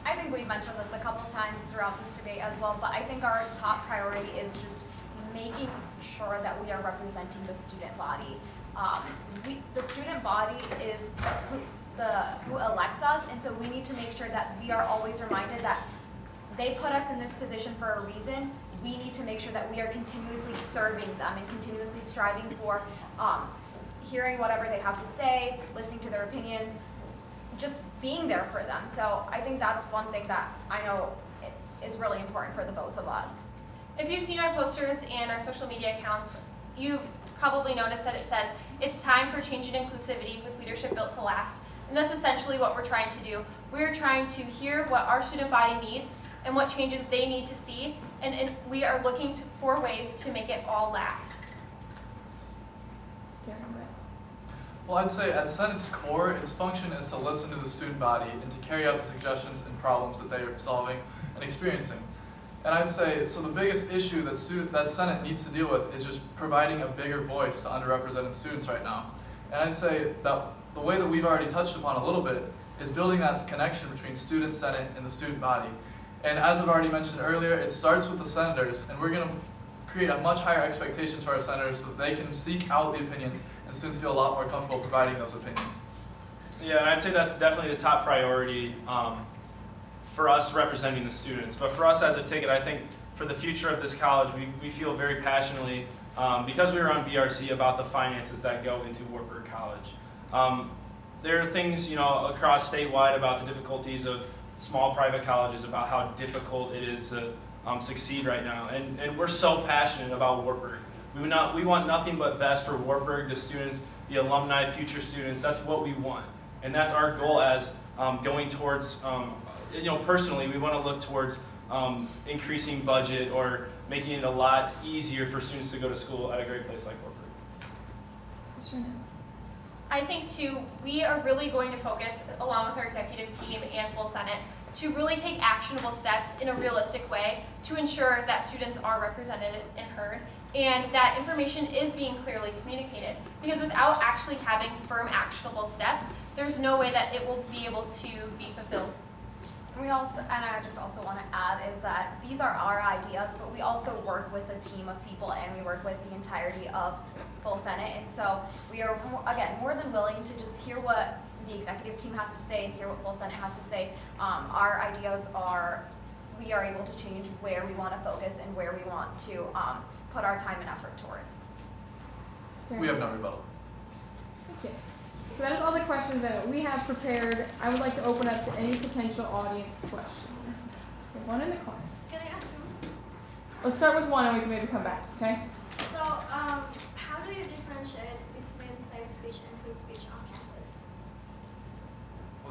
[SPEAKER 6] I think we've mentioned this a couple times throughout this debate as well, but I think our top priority is just making sure that we are representing the student body. The student body is who elects us, and so we need to make sure that we are always reminded that they put us in this position for a reason. We need to make sure that we are continuously serving them and continuously striving for hearing whatever they have to say, listening to their opinions, just being there for them. So I think that's one thing that I know is really important for the both of us.
[SPEAKER 7] If you've seen our posters and our social media accounts, you've probably noticed that it says, it's time for change and inclusivity with leadership built to last. And that's essentially what we're trying to do. We're trying to hear what our student body needs and what changes they need to see, and we are looking for ways to make it all last.
[SPEAKER 5] Well, I'd say at Senate's core, its function is to listen to the student body and to carry out the suggestions and problems that they are solving and experiencing. And I'd say, so the biggest issue that Senate needs to deal with is just providing a bigger voice to underrepresented students right now. And I'd say that the way that we've already touched upon a little bit is building that connection between student senate and the student body. And as I've already mentioned earlier, it starts with the senators, and we're going to create a much higher expectations for our senators so that they can seek out the opinions and students feel a lot more comfortable providing those opinions.
[SPEAKER 8] Yeah, and I'd say that's definitely the top priority for us representing the students. But for us as a ticket, I think for the future of this college, we feel very passionately, because we were on BRC, about the finances that go into Wartburg College. There are things, across statewide about the difficulties of small private colleges, about how difficult it is to succeed right now. And we're so passionate about Wartburg. We want nothing but best for Wartburg, the students, the alumni, future students. That's what we want. And that's our goal as going towards, personally, we want to look towards increasing budget or making it a lot easier for students to go to school at a great place like Wartburg.
[SPEAKER 7] I think too, we are really going to focus, along with our executive team and full Senate, to really take actionable steps in a realistic way to ensure that students are represented and heard, and that information is being clearly communicated. Because without actually having firm actionable steps, there's no way that it will be able to be fulfilled.
[SPEAKER 6] And I just also want to add is that these are our ideas, but we also work with a team of people and we work with the entirety of full Senate. And so we are, more than willing to just hear what the executive team has to say and hear what full Senate has to say. Our ideas are, we are able to change where we want to focus and where we want to put our time and effort towards.
[SPEAKER 5] We have no rebuttal.
[SPEAKER 4] Okay. So that is all the questions that we have prepared. I would like to open up to any potential audience questions. Okay, one in the corner.
[SPEAKER 9] Can I ask you?
[SPEAKER 4] Let's start with one and we can maybe come back, okay?
[SPEAKER 9] So, how do you differentiate between safe speech and free speech on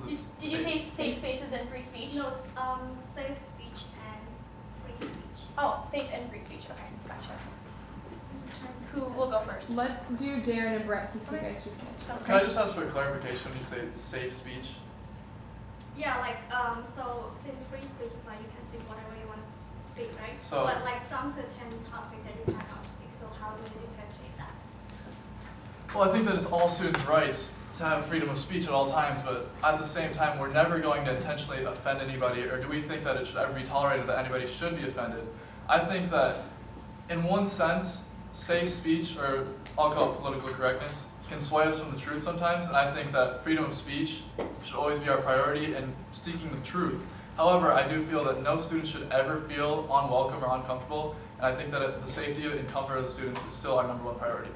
[SPEAKER 9] campus?
[SPEAKER 7] Did you say safe spaces and free speech?
[SPEAKER 9] No, safe speech and free speech.
[SPEAKER 7] Oh, safe and free speech. Okay, gotcha. Who will go first?
[SPEAKER 4] Let's do Darren and Brett since you guys just answered.
[SPEAKER 7] Sounds
[SPEAKER 5] Can I
[SPEAKER 7] good.
[SPEAKER 5] just ask for a clarification when you say safe speech?
[SPEAKER 9] Yeah, so since free speech is like you can speak whatever you want to speak, right?
[SPEAKER 5] So-
[SPEAKER 9] But like some certain topic that you cannot speak, so how do you differentiate that?
[SPEAKER 5] Well, I think that it's all students' rights to have freedom of speech at all times, but at the same time, we're never going to intentionally offend anybody, or do we think that it should ever be tolerated that anybody should be offended? I think that, in one sense, safe speech, or I'll call it political correctness, can sway us from the truth sometimes, and I think that freedom of speech should always be our priority in seeking the truth. However, I do feel that no student should ever feel unwelcome or uncomfortable, and I think that the safety and comfort of the students is still our #1 priority.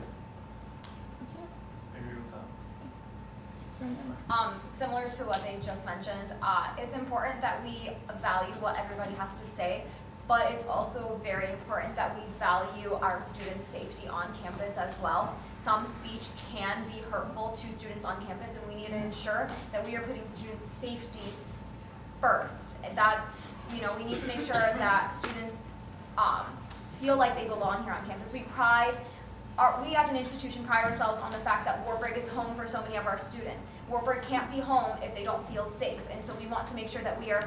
[SPEAKER 5] I agree with that.
[SPEAKER 6] Similar to what they just mentioned, it's important that we value what everybody has to say, but it's also very important that we value our students' safety on campus as well. Some speech can be hurtful to students on campus, and we need to ensure that we are putting students' safety first. And that's, we need to make sure that students feel like they belong here on campus. We as an institution pride ourselves on the fact that Wartburg is home for so many of our students. Wartburg can't be home if they don't feel safe, and so we want to make sure that we are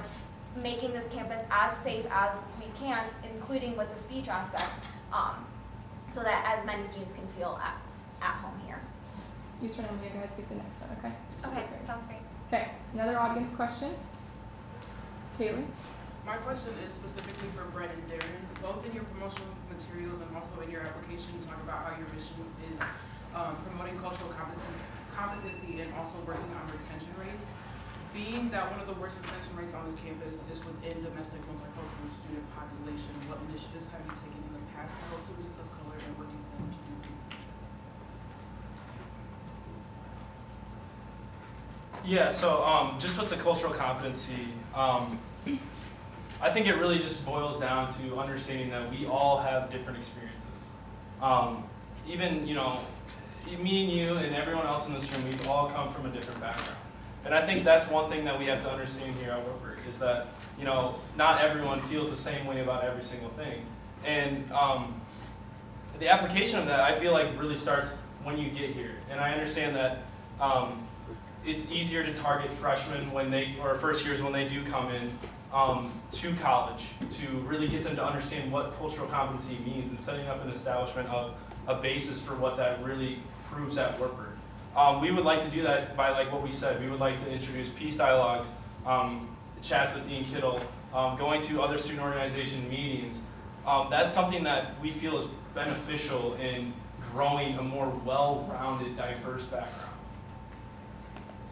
[SPEAKER 6] making this campus as safe as we can, including with the speech aspect, so that as many students can feel at home here.
[SPEAKER 4] You start and you guys get the next one, okay?
[SPEAKER 6] Okay, sounds great.
[SPEAKER 4] Okay, another audience question. Kaylee?
[SPEAKER 10] My question is specifically for Brett and Darren. Both in your promotional materials and also in your application, you talk about how your mission is promoting cultural competency and also working on retention rates. Being that one of the worst retention rates on this campus is within domestic multicultural student population, what initiatives have you taken in the past to help students of color and working with them to do in the future?
[SPEAKER 8] Yeah, so just with the cultural competency, I think it really just boils down to understanding that we all have different experiences. Even, me and you and everyone else in this room, we've all come from a different background. And I think that's one thing that we have to understand here at Wartburg is that, not everyone feels the same way about every single thing. And the application of that, I feel like really starts when you get here. And I understand that it's easier to target freshmen or first years when they do come in to college to really get them to understand what cultural competency means and setting up an establishment of a basis for what that really proves at Wartburg. We would like to do that by like what we said. We would like to introduce peace dialogues, chats with Dean Kittle, going to other student organization meetings. That's something that we feel is beneficial in growing a more well-rounded, diverse background.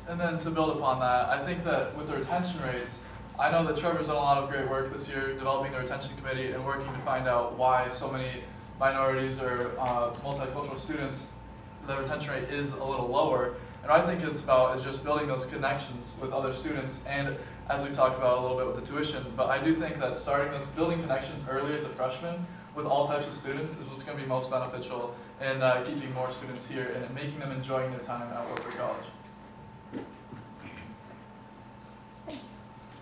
[SPEAKER 5] And then to build upon that, I think that with the retention rates, I know that Trevor's done a lot of great work this year developing the retention committee and working to find out why so many minorities or multicultural students, the retention rate is a little lower. And what I think it's about is just building those connections with other students, and as we've talked about a little bit with the tuition, but I do think that building connections early as a freshman with all types of students is what's going to be most beneficial in keeping more students here and making them enjoying their time at Wartburg College.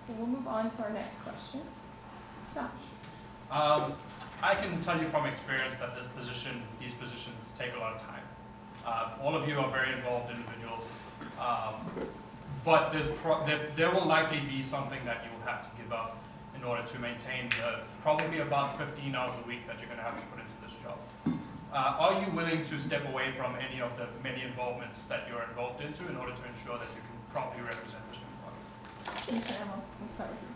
[SPEAKER 4] So we'll move on to our next question. Josh?
[SPEAKER 11] I can tell you from experience that these positions take a lot of time. All of you are very involved individuals, but there will likely be something that you will have to give up in order to maintain probably about 15 hours a week that you're going to have to put into this job. Are you willing to step away from any of the many involvements that you're involved into in order to ensure that you can properly represent the student body?
[SPEAKER 4] We'll start with you.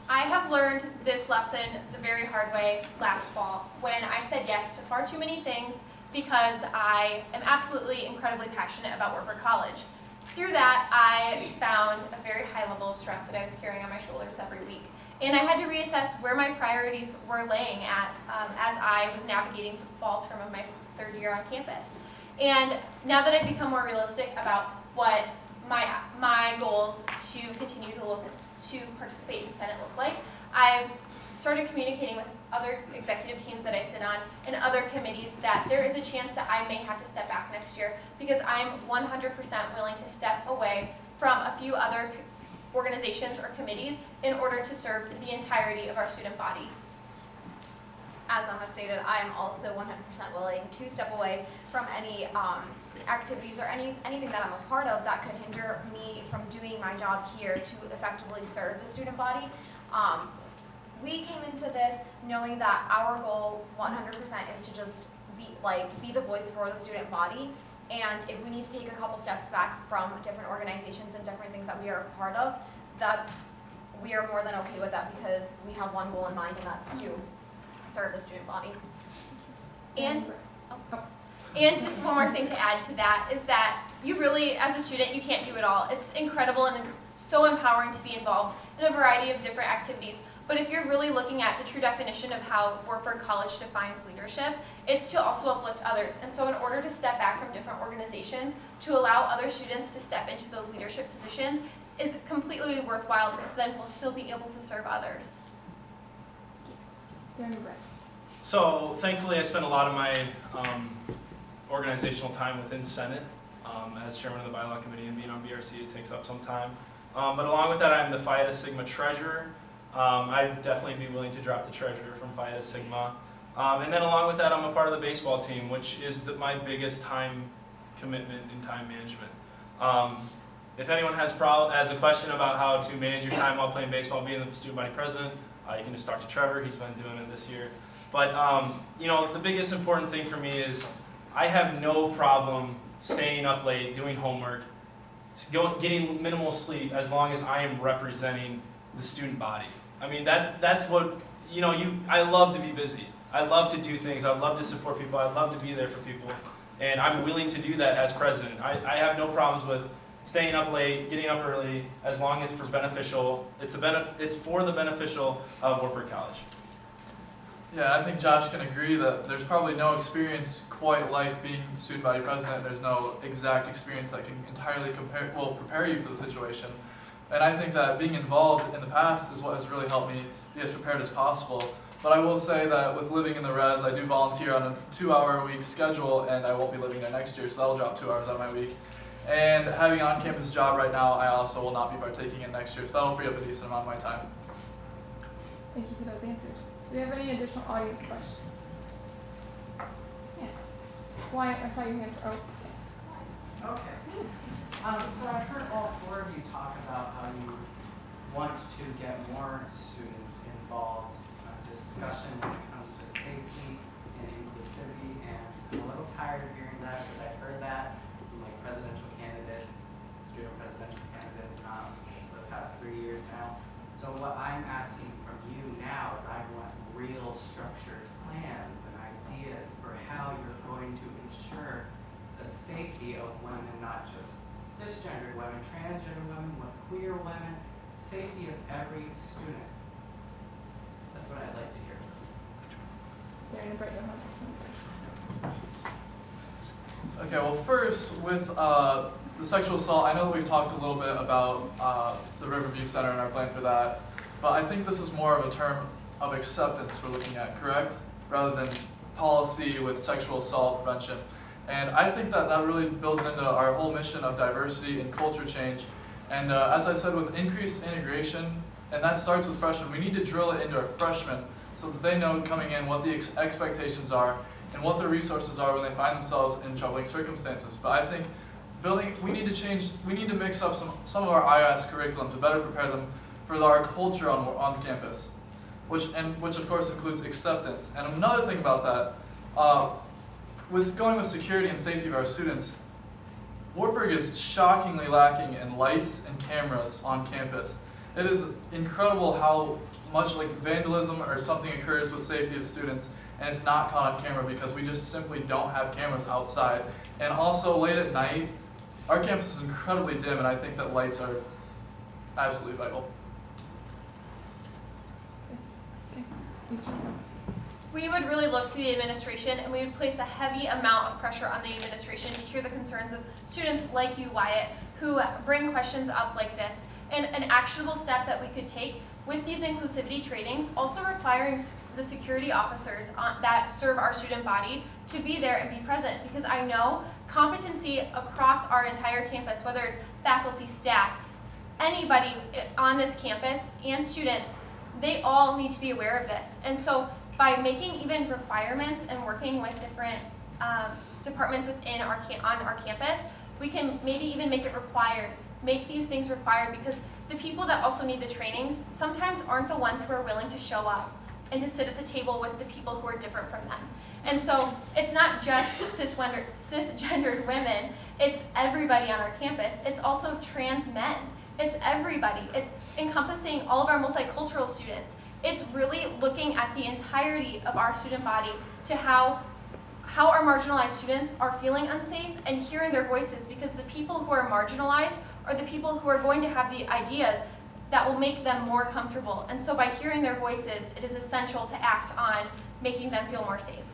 [SPEAKER 7] I have learned this lesson the very hard way last fall when I said yes to far too many things because I am absolutely incredibly passionate about Wartburg College. Through that, I found a very high level of stress that I was carrying on my shoulders every week. And I had to reassess where my priorities were laying at as I was navigating the fall term of my third year on campus. And now that I've become more realistic about what my goals to continue to participate in Senate look like, I've started communicating with other executive teams that I sit on and other committees that there is a chance that I may have to step back next year because I'm 100% willing to step away from a few other organizations or committees in order to serve the entirety of our student body.
[SPEAKER 6] As Emma stated, I am also 100% willing to step away from any activities or anything that I'm a part of that could hinder me from doing my job here to effectively serve the student body. We came into this knowing that our goal 100% is to just be the voice for the student body, and if we need to take a couple steps back from different organizations and different things that we are a part of, we are more than okay with that because we have one goal in mind, and that's to serve the student body.
[SPEAKER 7] And just one more thing to add to that is that you really, as a student, you can't do it all. It's incredible and so empowering to be involved in a variety of different activities. But if you're really looking at the true definition of how Wartburg College defines leadership, it's to also uplift others. And so in order to step back from different organizations, to allow other students to step into those leadership positions is completely worthwhile because then we'll still be able to serve others.
[SPEAKER 4] Darren and Brett.
[SPEAKER 8] So thankfully, I spent a lot of my organizational time within Senate as chairman of the bylaw committee, and being on BRC, it takes up some time. But along with that, I'm the Phi Eta Sigma treasurer. I'd definitely be willing to drop the treasurer from Phi Eta Sigma. And then along with that, I'm a part of the baseball team, which is my biggest time commitment in time management. If anyone has a question about how to manage your time while playing baseball, being the student body president, you can just talk to Trevor. He's been doing it this year. But you know, the biggest important thing for me is I have no problem staying up late, doing homework, getting minimal sleep as long as I am representing the student body. I mean, that's what, you know, I love to be busy. I love to do things. I love to support people. I love to be there for people. And I'm willing to do that as president. I have no problems with staying up late, getting up early, as long as it's beneficial. It's for the beneficial of Wartburg College.
[SPEAKER 5] Yeah, I think Josh can agree that there's probably no experience quite like being student body president. There's no exact experience that can entirely prepare you for the situation. And I think that being involved in the past is what has really helped me be as prepared as possible. But I will say that with living in the res, I do volunteer on a 2-hour-a-week schedule, and I won't be living there next year, so that'll drop 2 hours out of my week. And having an on-campus job right now, I also will not be partaking in next year, so that'll free up a decent amount of my time.
[SPEAKER 4] Thank you for those answers. Do we have any additional audience questions? Yes. Wyatt, I saw your hand. Oh,
[SPEAKER 12] Okay. So I've heard all four of you talk about how you want to get more students involved in discussion when it comes to safety and inclusivity, and I'm a little tired of hearing that because I've heard that from like presidential candidates, student presidential candidates for the past 3 years now. So what I'm asking from you now is I want real structured plans and ideas for how you're going to ensure the safety of women, not just cisgendered women, transgender women, queer women, safety of every student. That's what I'd like to hear.
[SPEAKER 4] Darren and Brett, you'll have this one first.
[SPEAKER 5] Okay, well first, with the sexual assault, I know that we've talked a little bit about the Riverview Center and our plan for that, but I think this is more of a term of acceptance we're looking at, correct? Rather than policy with sexual assault prevention. And I think that that really builds into our whole mission of diversity and culture change. And as I said, with increased integration, and that starts with freshmen, we need to drill it into our freshmen so that they know coming in what the expectations are and what the resources are when they find themselves in troubling circumstances. But I think we need to mix up some of our IS curriculum to better prepare them for our culture on campus, which of course includes acceptance. And another thing about that, with going with security and safety of our students, Wartburg is shockingly lacking in lights and cameras on campus. It is incredible how much like vandalism or something occurs with safety of students and it's not caught on camera because we just simply don't have cameras outside. And also late at night, our campus is incredibly dim and I think that lights are absolutely vital.
[SPEAKER 4] Okay. You start.
[SPEAKER 7] We would really look to the administration and we would place a heavy amount of pressure on the administration to hear the concerns of students like you, Wyatt, who bring questions up like this. And an actionable step that we could take with these inclusivity trainings, also requiring the security officers that serve our student body to be there and be present, because I know competency across our entire campus, whether it's faculty, staff, anybody on this campus and students, they all need to be aware of this. And so by making even requirements and working with different departments within on our campus, we can maybe even make it required, make these things required, because the people that also need the trainings sometimes aren't the ones who are willing to show up and to sit at the table with the people who are different from them. And so it's not just cisgendered women, it's everybody on our campus. It's also trans men. It's everybody. It's encompassing all of our multicultural students. It's really looking at the entirety of our student body to how our marginalized students are feeling unsafe and hearing their voices, because the people who are marginalized are the people who are going to have the ideas that will make them more comfortable. And so by hearing their voices, it is essential to act on making them feel more safe.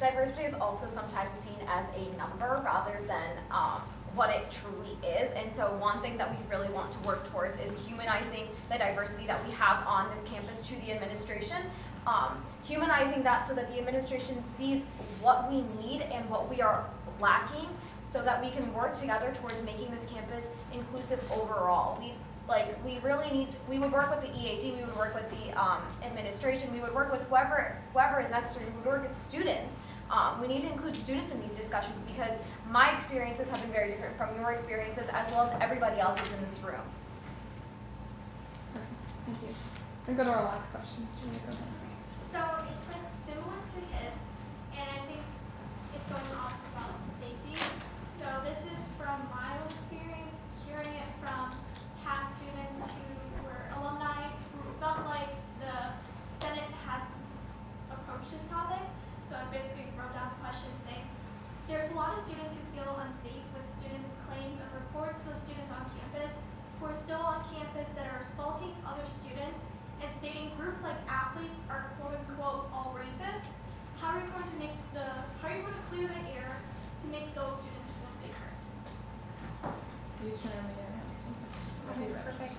[SPEAKER 6] Diversity is also sometimes seen as a number rather than what it truly is. And so one thing that we really want to work towards is humanizing the diversity that we have on this campus to the administration. Humanizing that so that the administration sees what we need and what we are lacking, so that we can work together towards making this campus inclusive overall. We would work with the EAD, we would work with the administration, we would work with whoever is necessary, we would work with students. We need to include students in these discussions because my experiences have been very different from your experiences as well as everybody else's in this room.
[SPEAKER 4] Thank you. We'll go to our last question. Julia, go ahead.
[SPEAKER 9] So it's like similar to his, and I think it's going off about safety. So this is from my own experience, hearing it from past students who were alumni who felt like the Senate has approached this topic. So I basically wrote down a question saying, there's a lot of students who feel unsafe with students' claims and reports of students on campus who are still on campus that are assaulting other students and stating groups like athletes are quote unquote all rapists. How are you going to clear the air to make those students feel safer?
[SPEAKER 4] You just remember your next one.
[SPEAKER 7] Okay, perfect.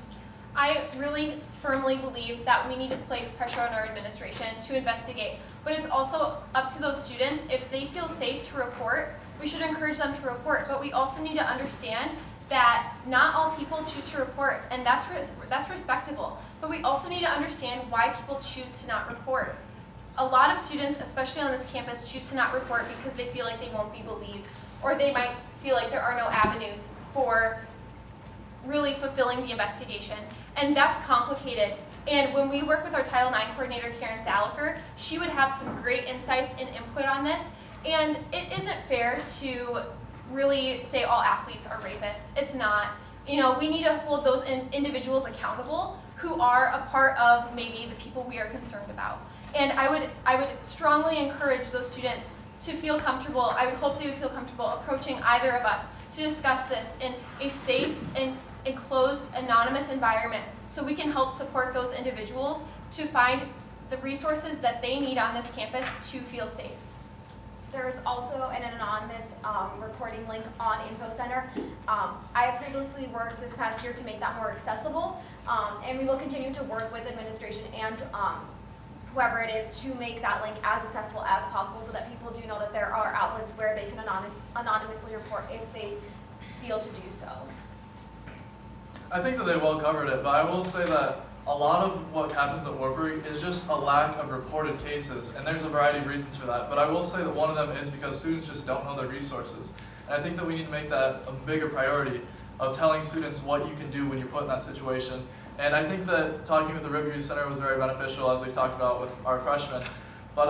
[SPEAKER 7] I really firmly believe that we need to place pressure on our administration to investigate, but it's also up to those students. If they feel safe to report, we should encourage them to report, but we also need to understand that not all people choose to report, and that's respectable. But we also need to understand why people choose to not report. A lot of students, especially on this campus, choose to not report because they feel like they won't be believed, or they might feel like there are no avenues for really fulfilling the investigation. And that's complicated. And when we work with our Title IX coordinator, Karen Thalacker, she would have some great insights and input on this. And it isn't fair to really say all athletes are rapists. It's not. You know, we need to hold those individuals accountable who are a part of maybe the people we are concerned about. And I would strongly encourage those students to feel comfortable. I would hope they would feel comfortable approaching either of us to discuss this in a safe and enclosed, anonymous environment so we can help support those individuals to find the resources that they need on this campus to feel safe.
[SPEAKER 6] There's also an anonymous reporting link on InfoCenter. I have previously worked this past year to make that more accessible, and we will continue to work with administration and whoever it is to make that link as accessible as possible so that people do know that there are outlets where they can anonymously report if they feel to do so.
[SPEAKER 5] I think that they well covered it, but I will say that a lot of what happens at Wartburg is just a lack of reported cases, and there's a variety of reasons for that. But I will say that one of them is because students just don't know their resources. And I think that we need to make that a bigger priority of telling students what you can do when you're put in that situation. And I think that talking with the Riverview Center was very beneficial, as we've talked about with our freshmen. But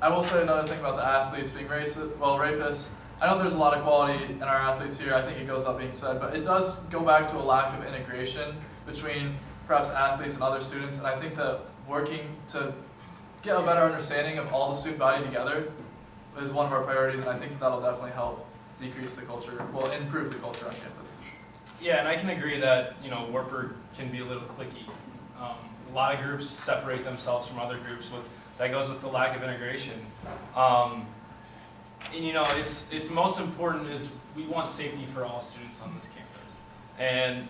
[SPEAKER 5] I will say another thing about the athletes being rapists. I know there's a lot of quality in our athletes here. I think it goes without being said, but it does go back to a lack of integration between perhaps athletes and other students. And I think that working to get a better understanding of all the student body together is one of our priorities, and I think that'll definitely help decrease the culture, well, improve the culture on campus.
[SPEAKER 8] Yeah, and I can agree that, you know, Wartburg can be a little cliquey. A lot of groups separate themselves from other groups. That goes with the lack of integration. And you know, it's most important is we want safety for all students on this campus. And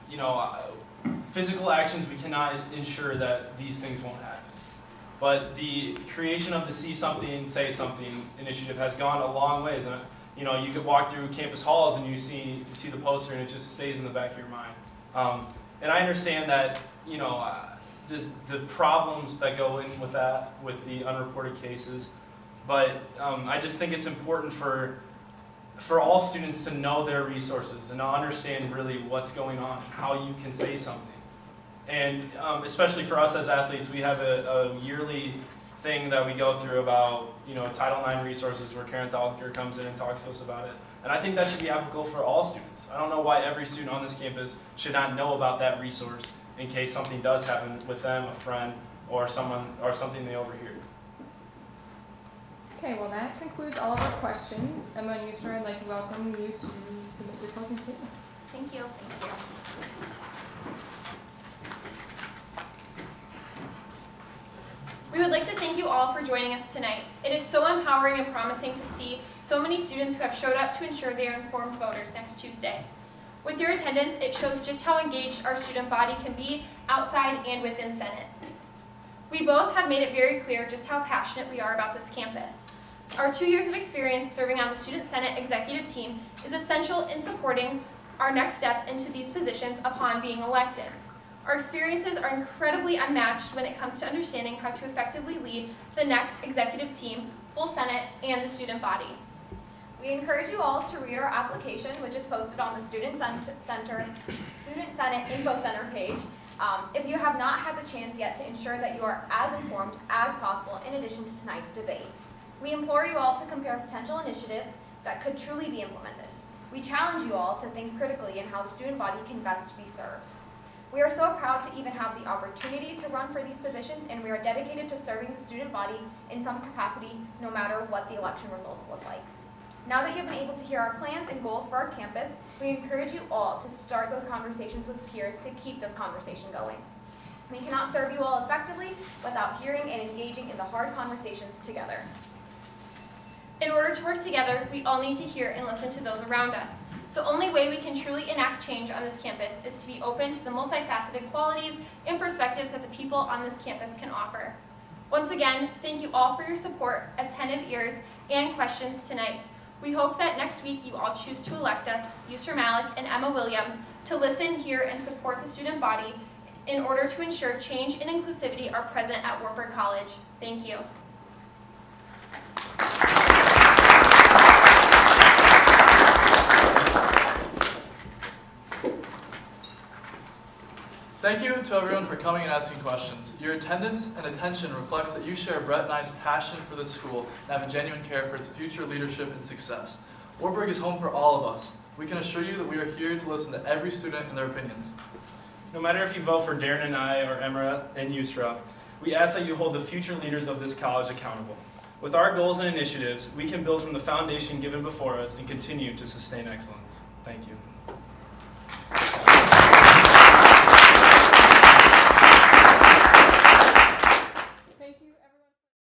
[SPEAKER 8] you know, physical actions, we cannot ensure that these things won't happen. But the creation of the See Something, Say Something initiative has gone a long ways. And you know, you could walk through campus halls and you see the poster and it just stays in the back of your mind. And I understand that, you know, the problems that go in with that, with the unreported cases. But I just think it's important for all students to know their resources and to understand really what's going on, how you can say something. And especially for us as athletes, we have a yearly thing that we go through about, you know, Title IX resources where Karen Thalacker comes in and talks to us about it. And I think that should be applicable for all students. I don't know why every student on this campus should not know about that resource in case something does happen with them, a friend, or someone, or something they overhear.
[SPEAKER 4] Okay, well that concludes all of our questions. Emma and Yusra, I'd like to welcome you to submit your closing statement.
[SPEAKER 6] Thank you. Thank you.
[SPEAKER 7] We would like to thank you all for joining us tonight. It is so empowering and promising to see so so many students who have showed up to ensure they are informed voters next Tuesday. With your attendance, it shows just how engaged our student body can be outside and within Senate. We both have made it very clear just how passionate we are about this campus. Our 2 years of experience serving on the Student Senate executive team is essential in supporting our next step into these positions upon being elected. Our experiences are incredibly unmatched when it comes to understanding how to effectively lead the next executive team, full Senate, and the student body.
[SPEAKER 6] We encourage you all to read our application, which is posted on the Student Senate Info Center page. If you have not had the chance yet, to ensure that you are as informed as possible in addition to tonight's debate. We implore you all to compare potential initiatives that could truly be implemented. We challenge you all to think critically in how the student body can best be served. We are so proud to even have the opportunity to run for these positions, and we are dedicated to serving the student body in some capacity, no matter what the election results look like. Now that you've been able to hear our plans and goals for our campus, we encourage you all to start those conversations with peers to keep this conversation going. We cannot serve you all effectively without hearing and engaging in the hard conversations together.
[SPEAKER 7] In order to work together, we all need to hear and listen to those around us. The only way we can truly enact change on this campus is to be open to the multifaceted qualities and perspectives that the people on this campus can offer. Once again, thank you all for your support, attentive ears, and questions tonight. We hope that next week you all choose to elect us, Yusra Malik and Emma Williams, to listen, hear, and support the student body in order to ensure change and inclusivity are present at Wartburg College. Thank you.
[SPEAKER 5] Thank you to everyone for coming and asking questions. Your attendance and attention reflects that you share Brett and I's passion for this school and have a genuine care for its future leadership and success. Wartburg is home for all of us. We can assure you that we are here to listen to every student and their opinions.
[SPEAKER 8] No matter if you vote for Darren and I or Emra and Yusra, we ask that you hold the future leaders of this college accountable. With our goals and initiatives, we can build from the foundation given before us and continue to sustain excellence. Thank you.